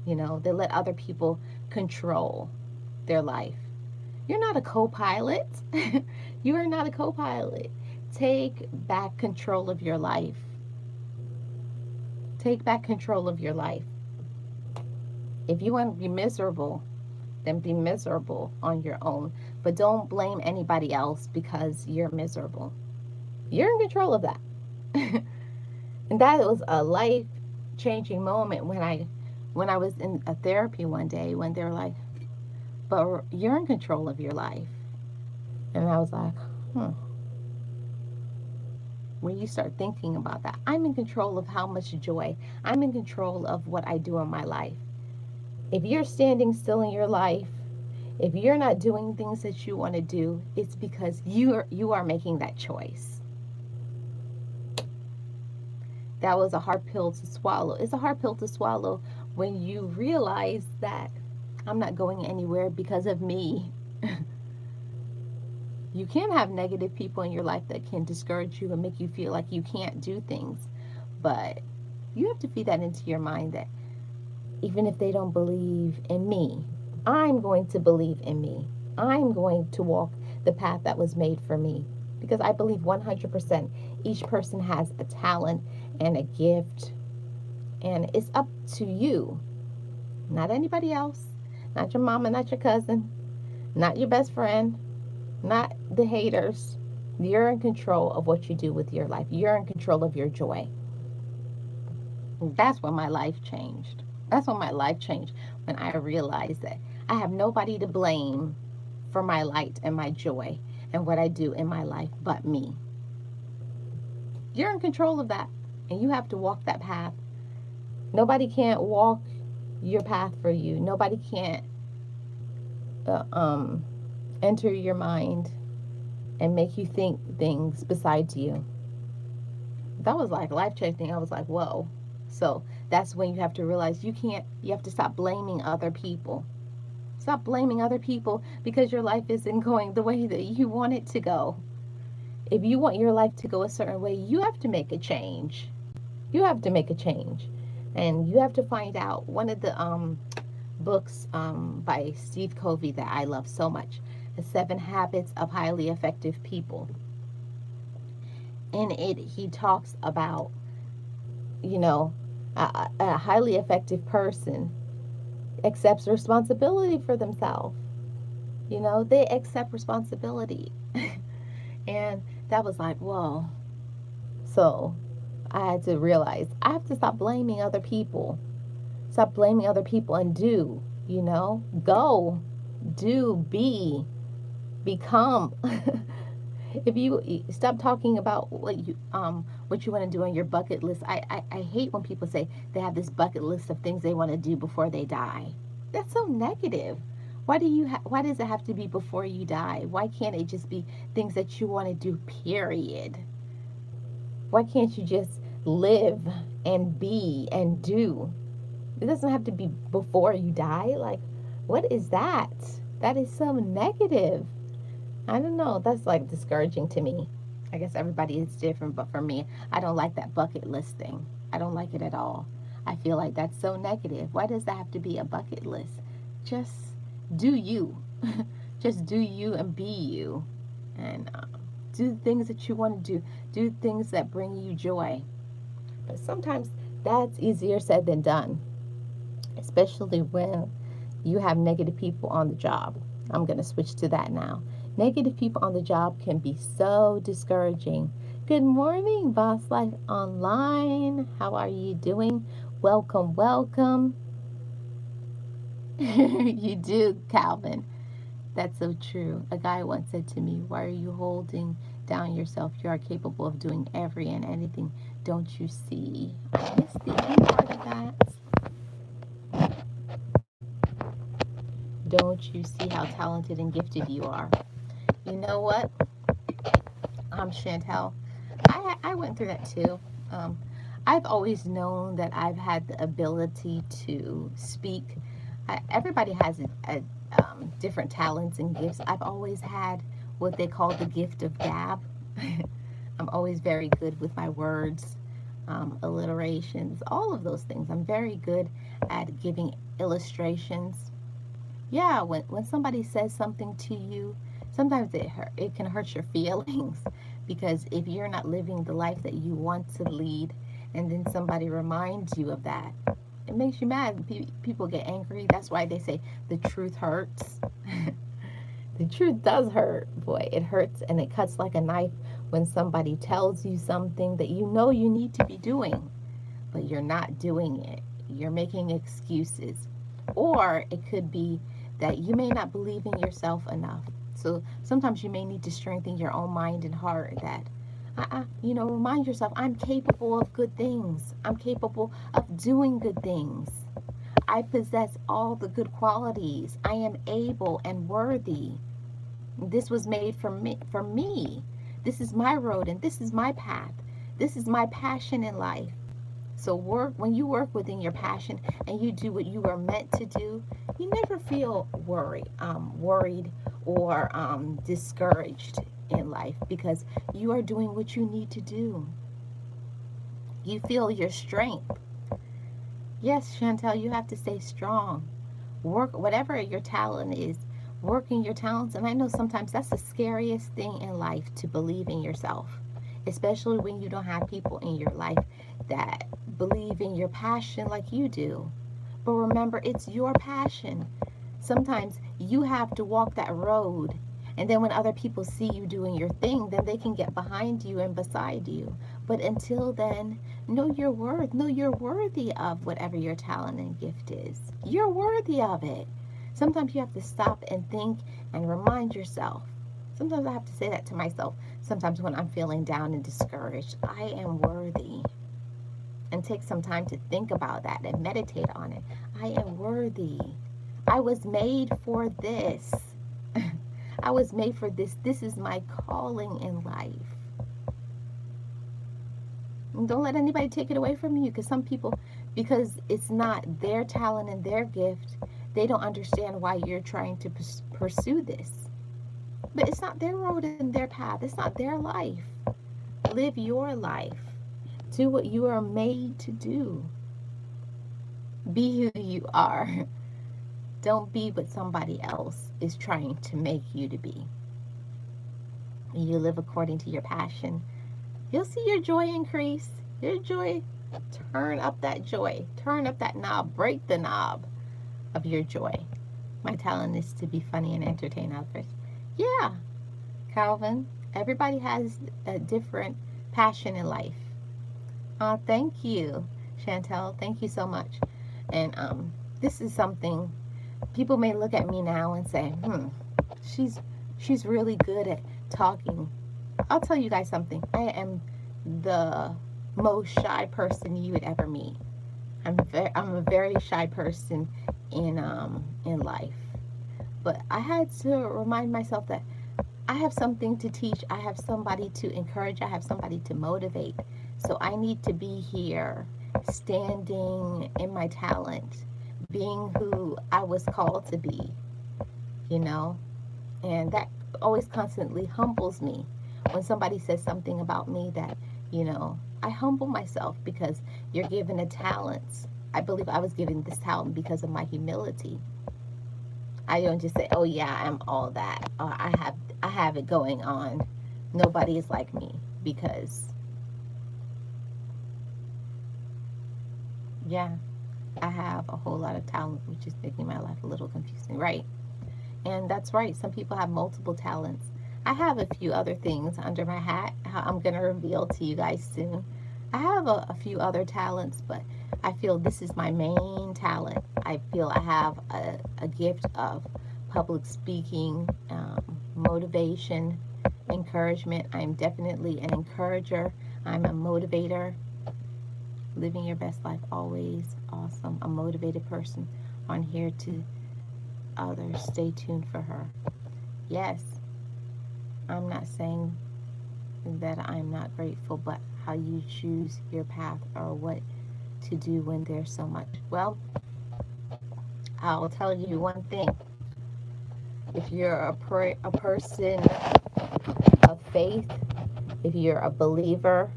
[SPEAKER 1] You know, they let other people control their life. You're not a co-pilot. You are not a co-pilot. Take back control of your life. Take back control of your life. If you want to be miserable, then be miserable on your own. But don't blame anybody else because you're miserable. You're in control of that. And that was a life changing moment when I was in a therapy one day when they were like, but you're in control of your life. And I was like, when you start thinking about that, I'm in control of how much joy, I'm in control of what I do in my life. If you're standing still in your life, if you're not doing things that you want to do, it's because you are making that choice. That was a hard pill to swallow. It's a hard pill to swallow when you realize that I'm not going anywhere because of me. You can have negative people in your life that can discourage you and make you feel like you can't do things. But you have to feed that into your mind that even if they don't believe in me, I'm going to believe in me. I'm going to walk the path that was made for me. Because I believe 100% each person has a talent and a gift. And it's up to you, not anybody else, not your mama, not your cousin, not your best friend, not the haters. You're in control of what you do with your life. You're in control of your joy. That's when my life changed. That's when my life changed, when I realized that I have nobody to blame for my light and my joy and what I do in my life but me. You're in control of that, and you have to walk that path. Nobody can't walk your path for you. Nobody can't enter your mind and make you think things besides you. That was like life changing. I was like, whoa. So that's when you have to realize you have to stop blaming other people. Stop blaming other people because your life isn't going the way that you want it to go. If you want your life to go a certain way, you have to make a change. You have to make a change. And you have to find out one of the books by Steve Covey that I love so much, The 7 Habits of Highly Effective People. In it, he talks about, you know, a highly effective person accepts responsibility for themselves. You know, they accept responsibility. And that was like, whoa. So I had to realize I have to stop blaming other people. Stop blaming other people and do, go, do, become. If you stop talking about what you want to do on your bucket list. I hate when people say they have this bucket list of things they want to do before they die. That's so negative. Why does it have to be before you die? Why can't it just be things that you want to do, period? Why can't you just live and be and do? It doesn't have to be before you die. Like, what is that? That is so negative. I don't know. That's like discouraging to me. I guess everybody is different, but for me, I don't like that bucket list thing. I don't like it at all. I feel like that's so negative. Why does that have to be a bucket list? Just do you. Just do you and be you. And do things that you want to do. Do things that bring you joy. But sometimes that's easier said than done, especially when you have negative people on the job. I'm going to switch to that now. Negative people on the job can be so discouraging. Good morning, Boss Life Online. How are you doing? Welcome, welcome. You do, Calvin. That's so true. A guy once said to me, "Why are you holding down yourself? You are capable of doing every and anything. Don't you see?" I missed the end part of that. Don't you see how talented and gifted you are? You know what? Chantel, I went through that too. Um, I've always known that I've had the ability to speak. Everybody has different talents and gifts. I've always had what they call the gift of gab. I'm always very good with my words, alliterations, all of those things. I'm very good at giving illustrations. Yeah, when somebody says something to you, sometimes it can hurt your feelings because if you're not living the life that you want to lead, and then somebody reminds you of that, it makes you mad. People get angry. That's why they say the truth hurts. The truth does hurt. Boy, it hurts and it cuts like a knife when somebody tells you something that you know you need to be doing, but you're not doing it. You're making excuses. Or it could be that you may not believe in yourself enough. So sometimes you may need to strengthen your own mind and heart that, remind yourself, I'm capable of good things. I'm capable of doing good things. I possess all the good qualities. I am able and worthy. This was made for me. This is my road and this is my path. This is my passion in life. So when you work within your passion and you do what you are meant to do, you never feel worried or discouraged in life because you are doing what you need to do. You feel your strength. Yes, Chantel, you have to stay strong. Work whatever your talent is. Working your talents, and I know sometimes that's the scariest thing in life, to believe in yourself, especially when you don't have people in your life that believe in your passion like you do. But remember, it's your passion. Sometimes you have to walk that road, and then when other people see you doing your thing, then they can get behind you and beside you. But until then, know your worth. Know you're worthy of whatever your talent and gift is. You're worthy of it. Sometimes you have to stop and think and remind yourself. Sometimes I have to say that to myself. Sometimes when I'm feeling down and discouraged, I am worthy. And take some time to think about that and meditate on it. I am worthy. I was made for this. I was made for this. This is my calling in life. And don't let anybody take it away from you, because some people, because it's not their talent and their gift, they don't understand why you're trying to pursue this. But it's not their road and their path. It's not their life. Live your life. Do what you are made to do. Be who you are. Don't be what somebody else is trying to make you to be. You live according to your passion. You'll see your joy increase. Your joy, turn up that joy. Turn up that knob. Break the knob of your joy. My talent is to be funny and entertain others. Yeah, Calvin, everybody has a different passion in life. Thank you, Chantel. Thank you so much. And this is something people may look at me now and say, she's really good at talking. I'll tell you guys something. I am the most shy person you would ever meet. I'm a very shy person in life. But I had to remind myself that I have something to teach. I have somebody to encourage. I have somebody to motivate. So I need to be here, standing in my talent, being who I was called to be, you know? And that always constantly humbles me. When somebody says something about me that, I humble myself, because you're given a talent. I believe I was given this talent because of my humility. I don't just say, "Oh yeah, I'm all that. I have it going on. Nobody is like me," because yeah, I have a whole lot of talent, which is making my life a little confusing, right? And that's right. Some people have multiple talents. I have a few other things under my hat. I'm going to reveal to you guys soon. I have a few other talents, but I feel this is my main talent. I feel I have a gift of public speaking, motivation, encouragement. I'm definitely an encourager. I'm a motivator. Living your best life always. Awesome. A motivated person on here to others. Stay tuned for her. Yes, I'm not saying that I'm not grateful, but how you choose your path or what to do when there's so much. Well, I'll tell you one thing. If you're a person of faith, if you're a believer,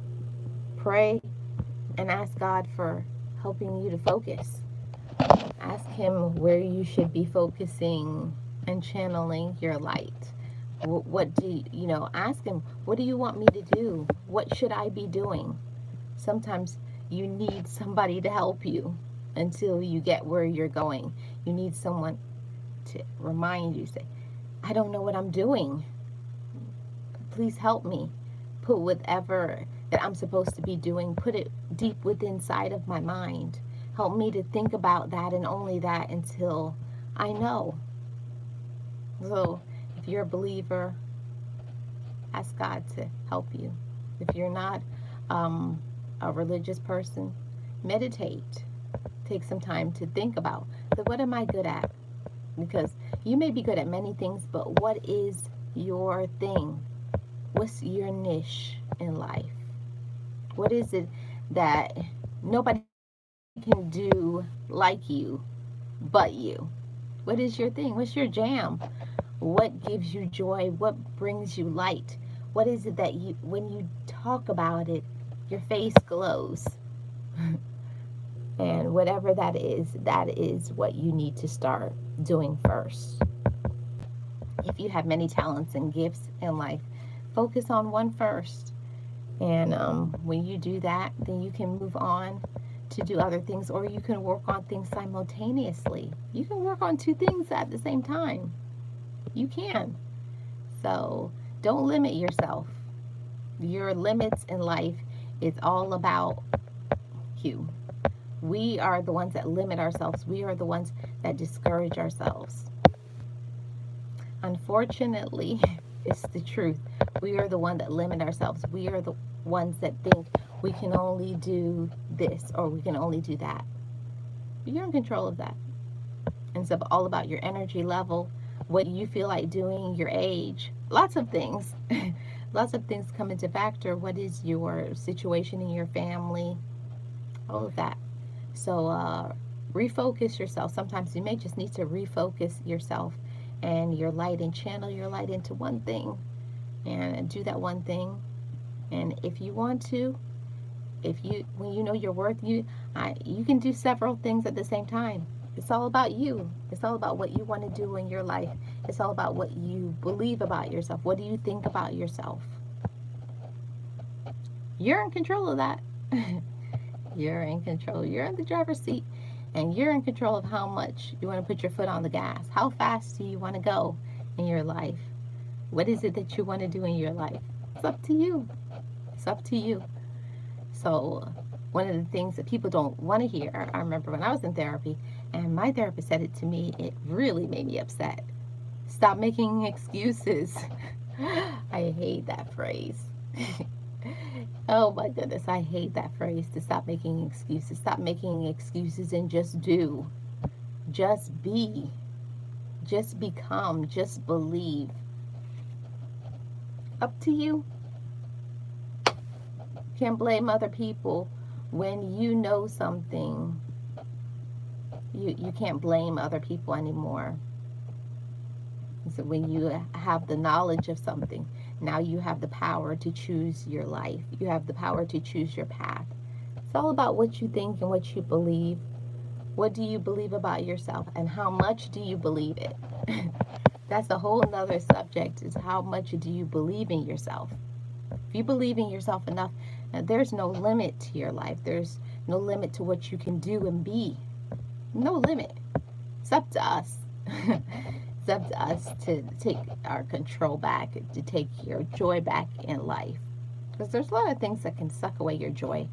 [SPEAKER 1] pray and ask God for helping you to focus. Ask Him where you should be focusing and channeling your light. What do ask Him, what do you want me to do? What should I be doing? Sometimes you need somebody to help you until you get where you're going. You need someone to remind you, say, I don't know what I'm doing. Please help me. Put whatever that I'm supposed to be doing, put it deep within inside of my mind. Help me to think about that and only that until I know. So if you're a believer, ask God to help you. If you're not a religious person, meditate. Take some time to think about, so what am I good at? Because you may be good at many things, but what is your thing? What's your niche in life? What is it that nobody can do like you but you? What is your thing? What's your jam? What gives you joy? What brings you light? What is it that when you talk about it, your face glows? And whatever that is what you need to start doing first. If you have many talents and gifts in life, focus on one first. And when you do that, then you can move on to do other things, or you can work on things simultaneously. You can work on two things at the same time. You can. So don't limit yourself. Your limits in life is all about you. We are the ones that limit ourselves. We are the ones that discourage ourselves. Unfortunately, it's the truth. We are the one that limit ourselves. We are the ones that think we can only do this or we can only do that. You're in control of that. And it's all about your energy level, What do you feel like doing? Your age? Lots of things. Lots of things come into factor. What is your situation in your family? All of that. So refocus yourself. Sometimes you may just need to refocus yourself and your light and channel your light into one thing and do that one thing. And if you want to, if you when you know your worth, you can do several things at the same time. It's all about you. It's all about what you want to do in your life. It's all about what you believe about yourself. What do you think about yourself? You're in control of that. You're in control. You're in the driver's seat, and you're in control of how much you want to put your foot on the gas. How fast do you want to go in your life? What is it that you want to do in your life? It's up to you. It's up to you. So one of the things that people don't want to hear, I remember when I was in therapy, and my therapist said it to me, it really made me upset. Stop making excuses. I hate that phrase. Oh my goodness, I hate that phrase, to stop making excuses. Stop making excuses and just do. Just be. Just become. Just believe. Up to you. Can't blame other people when you know something. You can't blame other people anymore. So when you have the knowledge of something, now you have the power to choose your life. You have the power to choose your path. It's all about what you think and what you believe. What do you believe about yourself, and how much do you believe it? That's a whole nother subject, is how much do you believe in yourself. If you believe in yourself enough, there's no limit to your life. There's no limit to what you can do and be. No limit. It's up to us. It's up to us to take our control back, to take your joy back in life. Because there's a lot of things that can suck away your joy,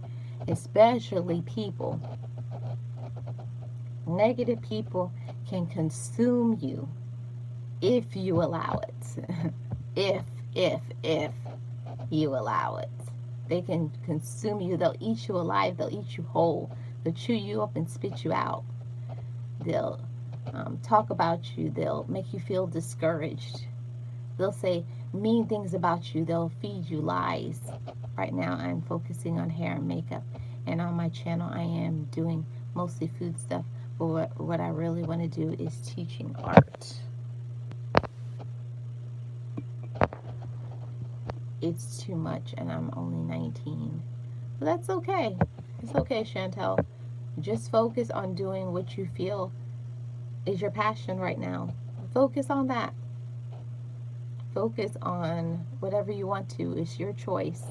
[SPEAKER 1] especially people. Negative people can consume you if you allow it. if you allow it. They can consume you. They'll eat you alive. They'll eat you whole. They'll chew you up and spit you out. They'll talk about you. They'll make you feel discouraged. They'll say mean things about you. They'll feed you lies. Right now I'm focusing on hair and makeup, and on my channel I am doing mostly food stuff, but what I really want to do is teaching art. It's too much, and I'm only 19. But that's okay. It's okay, Chantel. Just focus on doing what you feel is your passion right now. Focus on that. Focus on whatever you want to. It's your choice.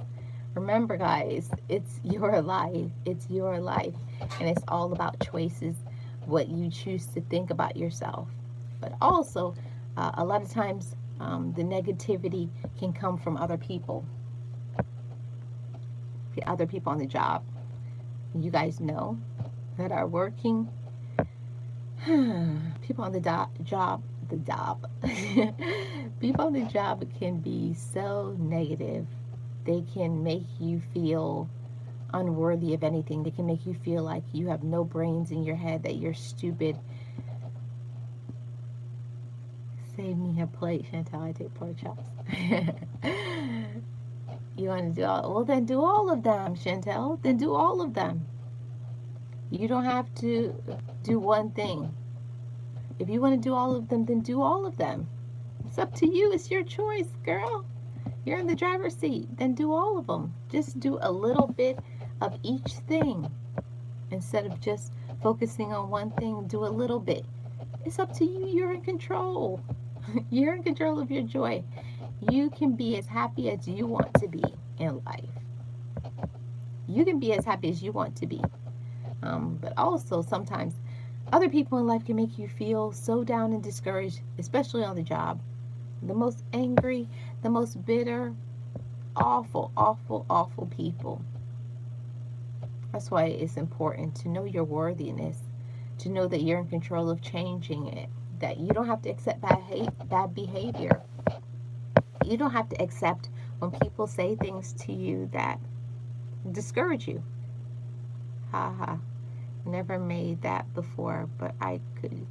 [SPEAKER 1] Remember, guys, it's your life. It's your life. And it's all about choices, what you choose to think about yourself. But also, a lot of times, the negativity can come from other people. The other people on the job. You guys know that are working. People on the job. People on the job can be so negative. They can make you feel unworthy of anything. They can make you feel like you have no brains in your head, that you're stupid. Save me a plate, Chantal. I take pork chops. You want to do all? Well, then do all of them, Chantal. Then do all of them. You don't have to do one thing. If you want to do all of them, then do all of them. It's up to you. It's your choice, girl. You're in the driver's seat. Then do all of them. Just do a little bit of each thing. Instead of just focusing on one thing, do a little bit. It's up to you. You're in control. You're in control of your joy. You can be as happy as you want to be in life. You can be as happy as you want to be. But also sometimes other people in life can make you feel so down and discouraged, especially on the job. The most angry, the most bitter, awful, awful, awful people. That's why it's important to know your worthiness, to know that you're in control of changing it, that you don't have to accept bad behavior. You don't have to accept when people say things to you that discourage you. Ha ha. Never made that before, but I could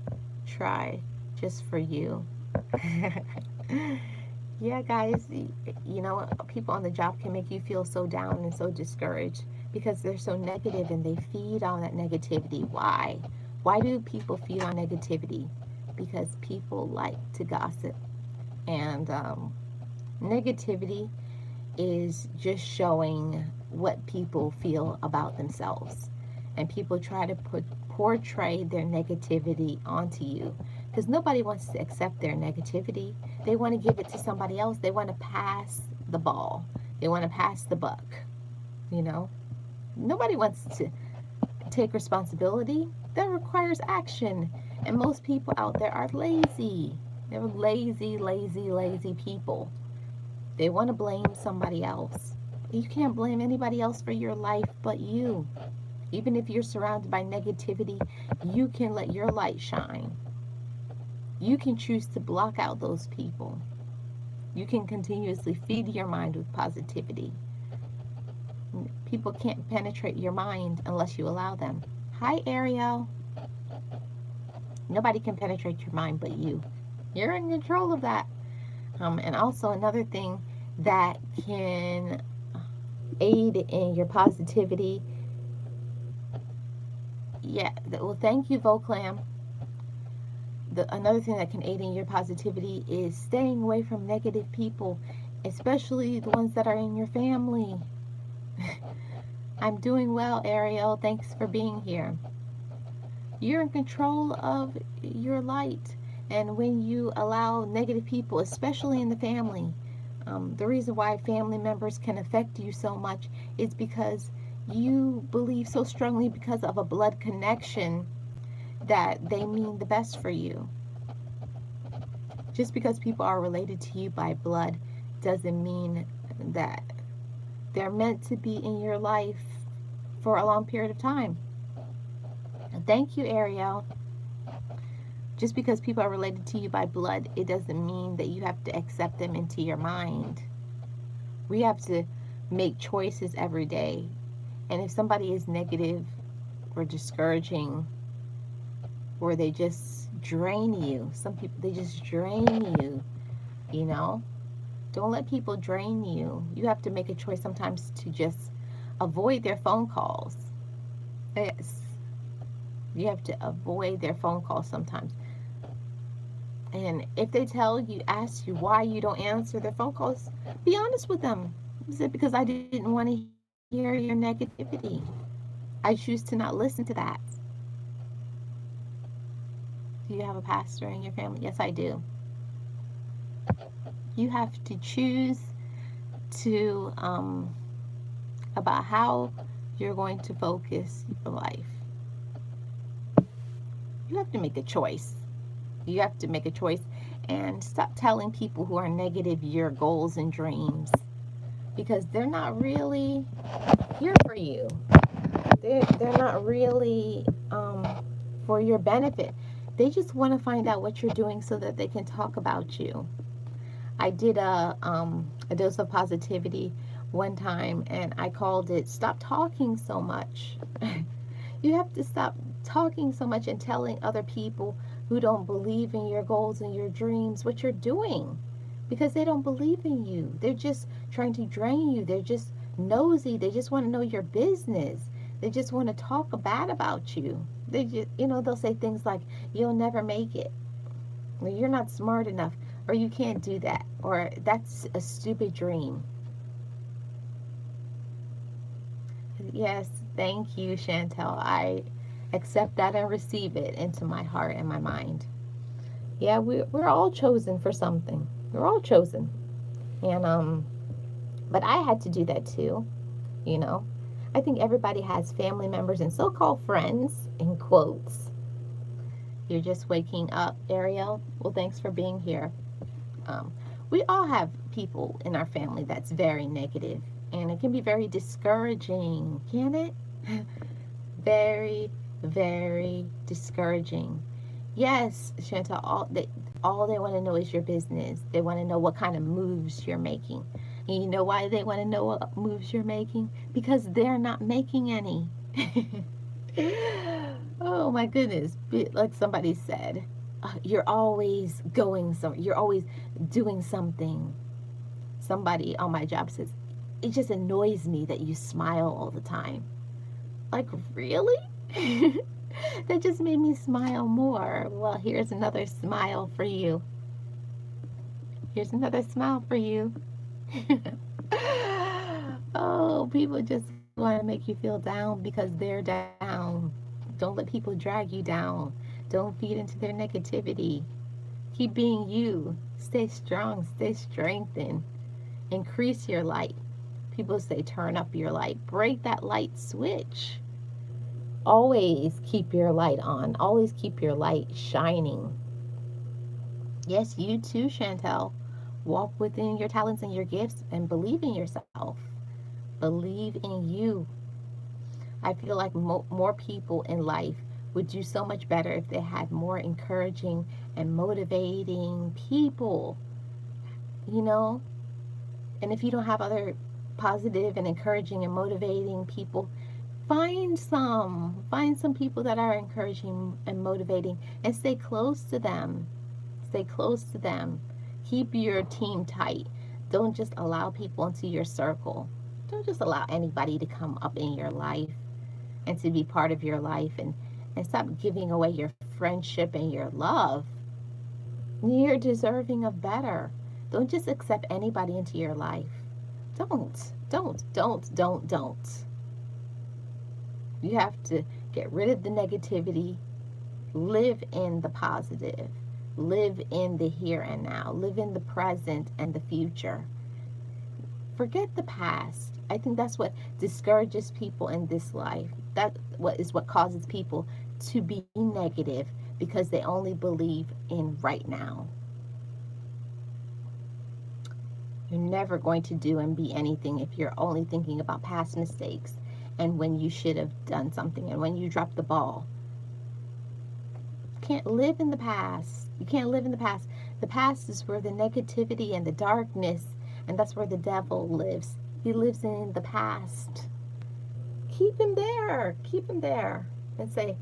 [SPEAKER 1] try just for you. Yeah, guys, you know, people on the job can make you feel so down and so discouraged because they're so negative and they feed on that negativity. Why? Why do people feed on negativity? Because people like to gossip. And negativity is just showing what people feel about themselves. And people try to portray their negativity onto you because nobody wants to accept their negativity. They want to give it to somebody else. They want to pass the ball, they want to pass the buck. You know, nobody wants to take responsibility. That requires action. And most people out there are lazy. They're lazy, lazy, lazy people. They want to blame somebody else. You can't blame anybody else for your life but you. Even if you're surrounded by negativity, you can let your light shine. You can choose to block out those people. You can continuously feed your mind with positivity. People can't penetrate your mind unless you allow them. Hi, Ariel. Nobody can penetrate your mind but you. You're in control of that. And also another thing that can aid in your positivity. Yeah, well, thank you, Voclam. Another thing that can aid in your positivity is staying away from negative people, especially the ones that are in your family. I'm doing well, Ariel. Thanks for being here. You're in control of your light. And when you allow negative people, especially in the family, the reason why family members can affect you so much is because you believe so strongly because of a blood connection that they mean the best for you. Just because people are related to you by blood doesn't mean that they're meant to be in your life for a long period of time. Thank you, Ariel. Just because people are related to you by blood, it doesn't mean that you have to accept them into your mind. We have to make choices every day. And if somebody is negative or discouraging, or they just drain you, some people, they just drain you, you know? Don't let people drain you. You have to make a choice sometimes to just avoid their phone calls. Yes. You have to avoid their phone calls sometimes. And if they ask you why you don't answer their phone calls, be honest with them. Is it because I didn't want to hear your negativity? I choose to not listen to that. Do you have a pastor in your family? Yes, I do. You have to choose to about how you're going to focus your life. You have to make a choice. You have to make a choice and stop telling people who are negative your goals and dreams, because they're not really here for you. They're not really for your benefit. They just want to find out what you're doing so that they can talk about you. I did a dose of positivity one time, and I called it "Stop Talking So Much." You have to stop talking so much and telling other people who don't believe in your goals and your dreams what you're doing, because they don't believe in you. They're just trying to drain you. They're just nosy. They just want to know your business. They just want to talk bad about you. They just, they'll say things like, "You'll never make it," or "You're not smart enough," or "You can't do that," or "That's a stupid dream." Yes, thank you, Chantel. I accept that and receive it into my heart and my mind. Yeah, we're all chosen for something. We're all chosen. And but I had to do that too, you know. I think everybody has family members and so-called friends, in quotes. You're just waking up, Ariel. Well, thanks for being here. Um, we all have people in our family that's very negative, and it can be very discouraging, can it? Very, very discouraging. Yes, Chantal, all they want to know is your business. They want to know what kind of moves you're making. And you know why they want to know what moves you're making? Because they're not making any. Oh my goodness. Like somebody said, you're always going you're always doing something. Somebody on my job says, it just annoys me that you smile all the time. Like, really? That just made me smile more. Well, here's another smile for you. Here's another smile for you. Oh, people just want to make you feel down because they're down. Don't let people drag you down. Don't feed into their negativity. Keep being you. Stay strong. Stay strengthened. Increase your light. People say turn up your light. Break that light switch. Always keep your light on. Always keep your light shining. Yes, you too, Chantel. Walk within your talents and your gifts and believe in yourself. Believe in you. I feel like more people in life would do so much better if they had more encouraging and motivating people, you know? And if you don't have other positive and encouraging and motivating people, find some. Find some people that are encouraging and motivating and stay close to them. Stay close to them. Keep your team tight. Don't just allow people into your circle. Don't just allow anybody to come up in your life and to be part of your life, and stop giving away your friendship and your love. You're deserving of better. Don't just accept anybody into your life. Don't. You have to get rid of the negativity, live in the positive, live in the here and now, live in the present and the future. Forget the past. I think that's what discourages people in this life. That what causes people to be negative, because they only believe in right now. You're never going to do and be anything if you're only thinking about past mistakes and when you should have done something and when you dropped the ball. You can't live in the past. You can't live in the past. The past is where the negativity and the darkness, and that's where the devil lives. He lives in the past. Keep him there. Keep him there. And say,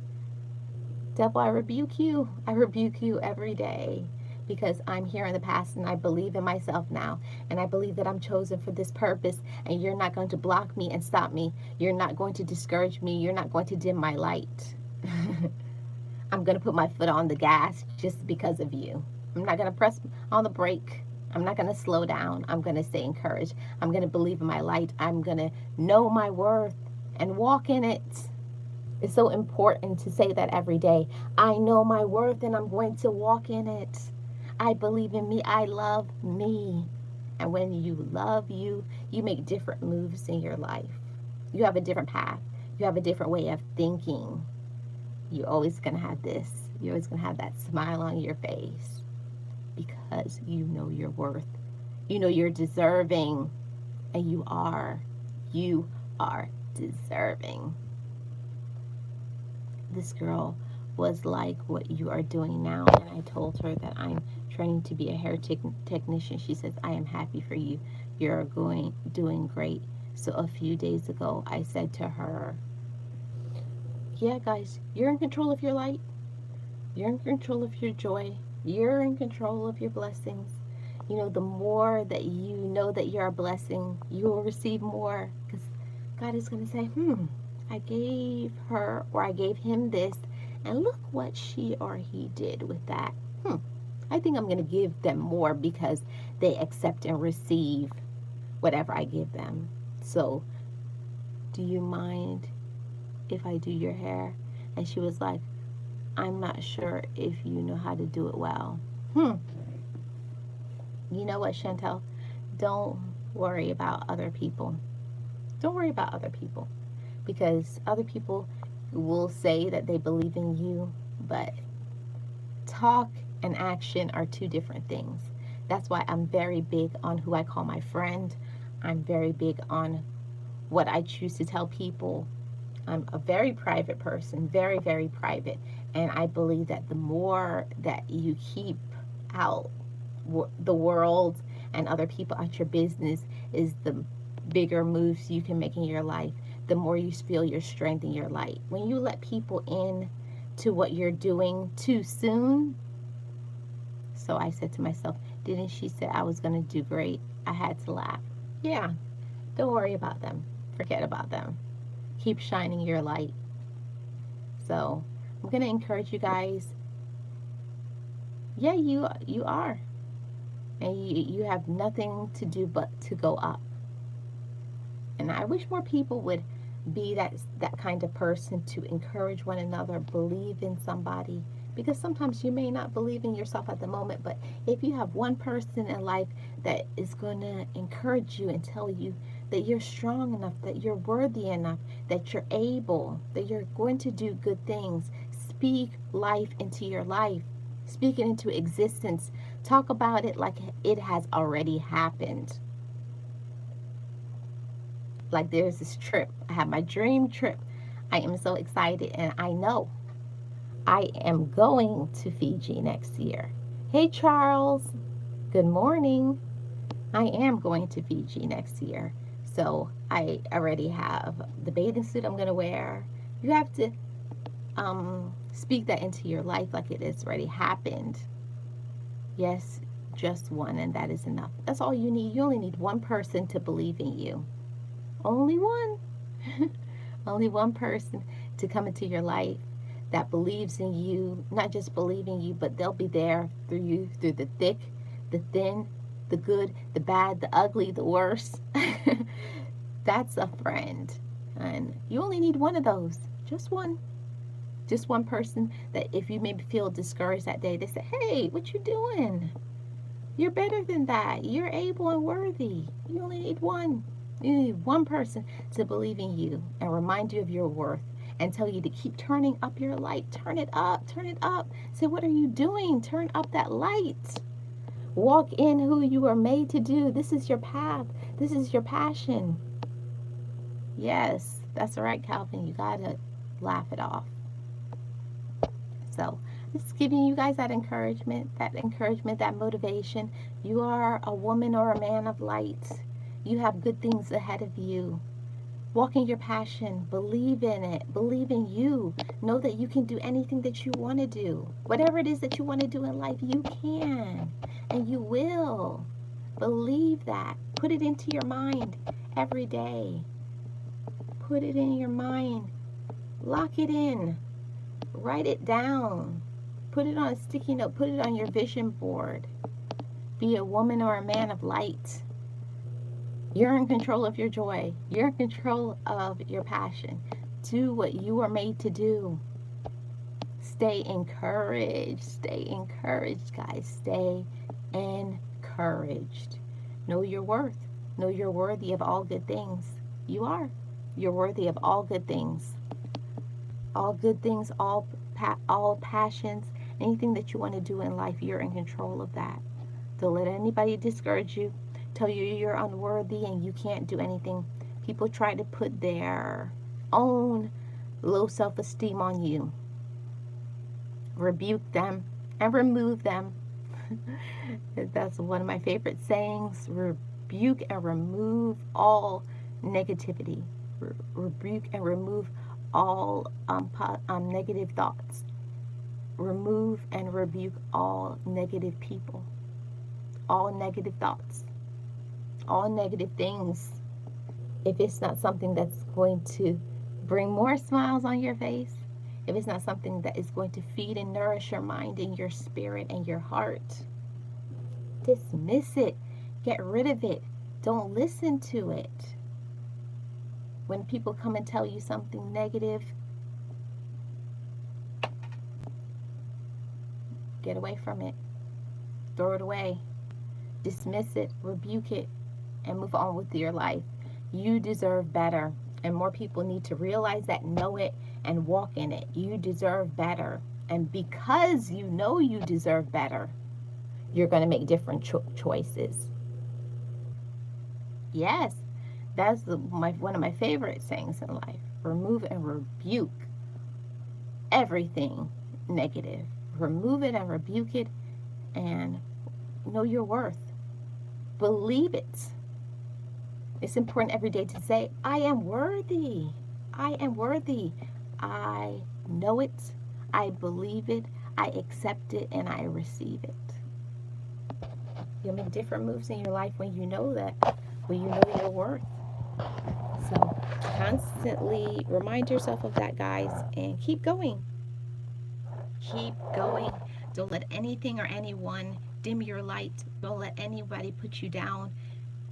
[SPEAKER 1] devil, I rebuke you. I rebuke you every day, because I'm here in the past and I believe in myself now. And I believe that I'm chosen for this purpose, and you're not going to block me and stop me. You're not going to discourage me. You're not going to dim my light. I'm going to put my foot on the gas just because of you. I'm not going to press on the brake. I'm not going to slow down. I'm going to stay encouraged. I'm going to believe in my light. I'm going to know my worth and walk in it. It's so important to say that every day. I know my worth and I'm going to walk in it. I believe in me. I love me. And when you love you, you make different moves in your life. You have a different path. You have a different way of thinking. You're always going to have this. You're always going to have that smile on your face, because you know your worth. You know you're deserving, and you are deserving. This girl was like what you are doing now, and I told her that I'm training to be a hair technician. She says, I am happy for you. You're doing great. So a few days ago, I said to her, yeah, guys, you're in control of your light. You're in control of your joy. You're in control of your blessings. You know, the more that you know that you're a blessing, you will receive more, because God is going to say, I gave her or I gave him this, and look what she or he did with that. I think I'm going to give them more because they accept and receive whatever I give them. So, do you mind if I do your hair? And she was like, I'm not sure if you know how to do it well. You know what, Chantel? Don't worry about other people. Don't worry about other people, because other people will say that they believe in you, but talk and action are two different things. That's why I'm very big on who I call my friend. I'm very big on what I choose to tell people. I'm a very private person, very, very private. And I believe that the more that you keep out the world and other people out your business, is the bigger moves you can make in your life, the more you feel your strength in your light. When you let people in to what you're doing too soon, So I said to myself, didn't she say I was going to do great? I had to laugh. Yeah, don't worry about them. Forget about them. Keep shining your light. So I'm going to encourage you guys. Yeah, you are. And you have nothing to do but to go up. And I wish more people would be that kind of person to encourage one another, believe in somebody. Because sometimes you may not believe in yourself at the moment, but if you have one person in life that is going to encourage you and tell you that you're strong enough, that you're worthy enough, that you're able, that you're going to do good things, speak life into your life, speak it into existence, talk about it like it has already happened. Like there's this trip. I have my dream trip. I am so excited, and I know I am going to Fiji next year. Hey, Charles. Good morning. I am going to Fiji next year. So I already have the bathing suit I'm going to wear. You have to speak that into your life like it has already happened. Yes, just one, and that is enough. That's all you need. You only need one person to believe in you. Only one. Only one person to come into your life that believes in you, not just believe in you, but they'll be there through you, through the thick, the thin, the good, the bad, the ugly, the worst. That's a friend. And you only need one of those. Just one. Just one person that if you maybe feel discouraged that day, they say, hey, what you doing? You're better than that. You're able and worthy. You only need one. You need one person to believe in you and remind you of your worth and tell you to keep turning up your light. Turn it up. Turn it up. Say, what are you doing? Turn up that light. Walk in who you are made to do. This is your path. This is your passion. Yes, that's right, Calvin. You got to laugh it off. So, just giving you guys that encouragement, that motivation. You are a woman or a man of light. You have good things ahead of you. Walk in your passion. Believe in it. Believe in you. Know that you can do anything that you want to do. Whatever it is that you want to do in life, you can. And you will. Believe that. Put it into your mind every day. Put it in your mind. Lock it in. Write it down. Put it on a sticky note. Put it on your vision board. Be a woman or a man of light. You're in control of your joy. You're in control of your passion. Do what you are made to do. Stay encouraged. Stay encouraged, guys. Stay encouraged. Know your worth. Know you're worthy of all good things. You are. You're worthy of all good things. All good things, all passions, anything that you want to do in life, you're in control of that. Don't let anybody discourage you, tell you you're unworthy and you can't do anything. People try to put their own low self-esteem on you. Rebuke them and remove them. That's one of my favorite sayings. Rebuke and remove all negativity. Rebuke and remove all negative thoughts. Remove and rebuke all negative people, all negative thoughts, all negative things. If it's not something that's going to bring more smiles on your face, if it's not something that is going to feed and nourish your mind and your spirit and your heart, dismiss it. Get rid of it. Don't listen to it. When people come and tell you something negative, get away from it. Throw it away. Dismiss it, rebuke it, and move on with your life. You deserve better. And more people need to realize that, know it, and walk in it. You deserve better. And because you know you deserve better, you're going to make different choices. Yes. That's one of my favorite sayings in life. Remove and rebuke everything negative. Remove it and rebuke it and know your worth. Believe it. It's important every day to say, I am worthy. I am worthy. I know it. I believe it. I accept it and I receive it. You'll make different moves in your life when you know that, when you know your worth. So constantly remind yourself of that, guys, and keep going. Keep going. Don't let anything or anyone dim your light. Don't let anybody put you down,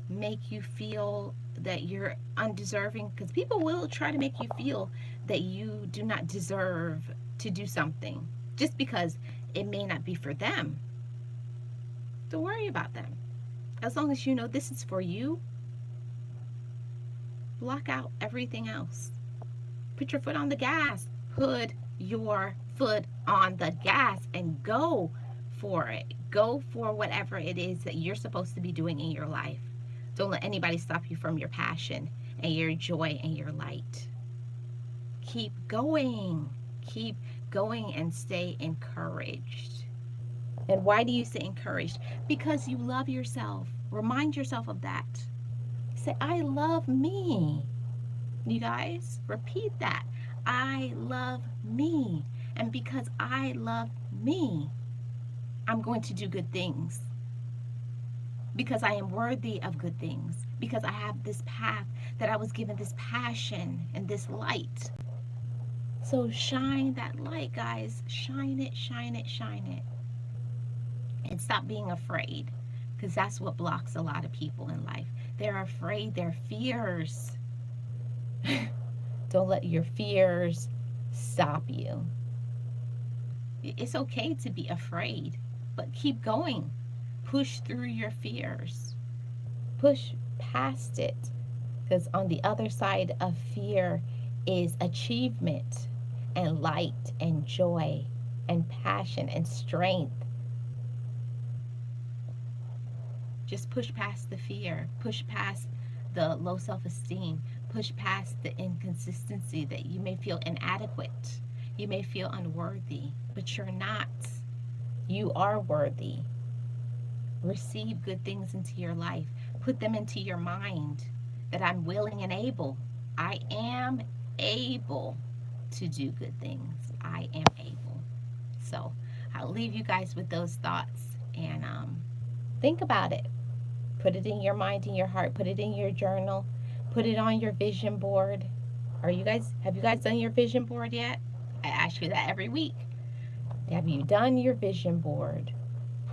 [SPEAKER 1] make you feel that you're undeserving, because people will try to make you feel that you do not deserve to do something just because it may not be for them. Don't worry about them. As long as you know this is for you, block out everything else. Put your foot on the gas. Put your foot on the gas and go for it. Go for whatever it is that you're supposed to be doing in your life. Don't let anybody stop you from your passion and your joy and your light. Keep going. Keep going and stay encouraged. And why do you stay encouraged? Because you love yourself. Remind yourself of that. Say, I love me. You guys, repeat that. I love me. And because I love me, I'm going to do good things. Because I am worthy of good things. Because I have this path, that I was given this passion and this light. So shine that light, guys. Shine it, shine it, shine it. And stop being afraid. Because that's what blocks a lot of people in life. They're afraid, they're fears. Don't let your fears stop you. It's okay to be afraid, but keep going. Push through your fears. Push past it. Because on the other side of fear is achievement and light and joy and passion and strength. Just push past the fear. Push past the low self-esteem. Push past the inconsistency that you may feel inadequate. You may feel unworthy, but you're not. You are worthy. Receive good things into your life. Put them into your mind that I'm willing and able. I am able to do good things. I am able. So I'll leave you guys with those thoughts, and think about it. Put it in your mind, in your heart. Put it in your journal. Put it on your vision board. Have you guys done your vision board yet? I ask you that every week. Have you done your vision board?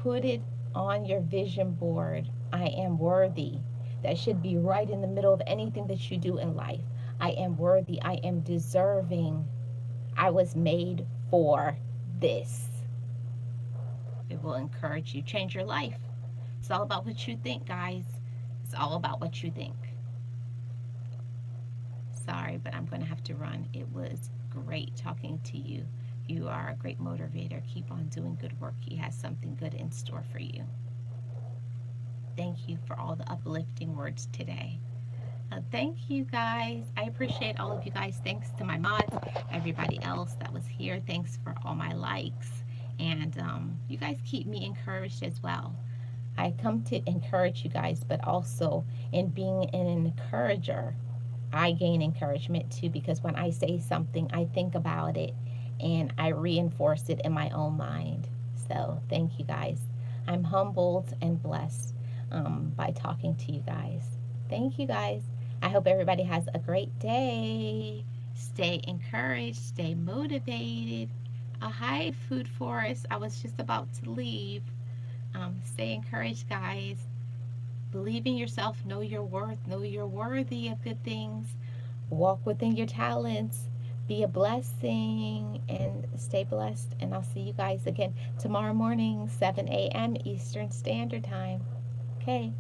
[SPEAKER 1] Put it on your vision board. I am worthy. That should be right in the middle of anything that you do in life. I am worthy. I am deserving. I was made for this. It will encourage you. Change your life. It's all about what you think, guys. It's all about what you think. Sorry, but I'm going to have to run. It was great talking to you. You are a great motivator. Keep on doing good work. He has something good in store for you. Thank you for all the uplifting words today. Thank you, guys. I appreciate all of you guys. Thanks to my mods, everybody else that was here. Thanks for all my likes. And you guys keep me encouraged as well. I come to encourage you guys, but also in being an encourager, I gain encouragement too, because when I say something, I think about it and I reinforce it in my own mind. So thank you guys. I'm humbled and blessed by talking to you guys. Thank you guys. I hope everybody has a great day. Stay encouraged, stay motivated. Hi, Food Forest. I was just about to leave. Stay encouraged, guys. Believe in yourself. Know your worth. Know you're worthy of good things. Walk within your talents. Be a blessing and stay blessed. And I'll see you guys again tomorrow morning, 7 a.m. Eastern Standard Time. Okay.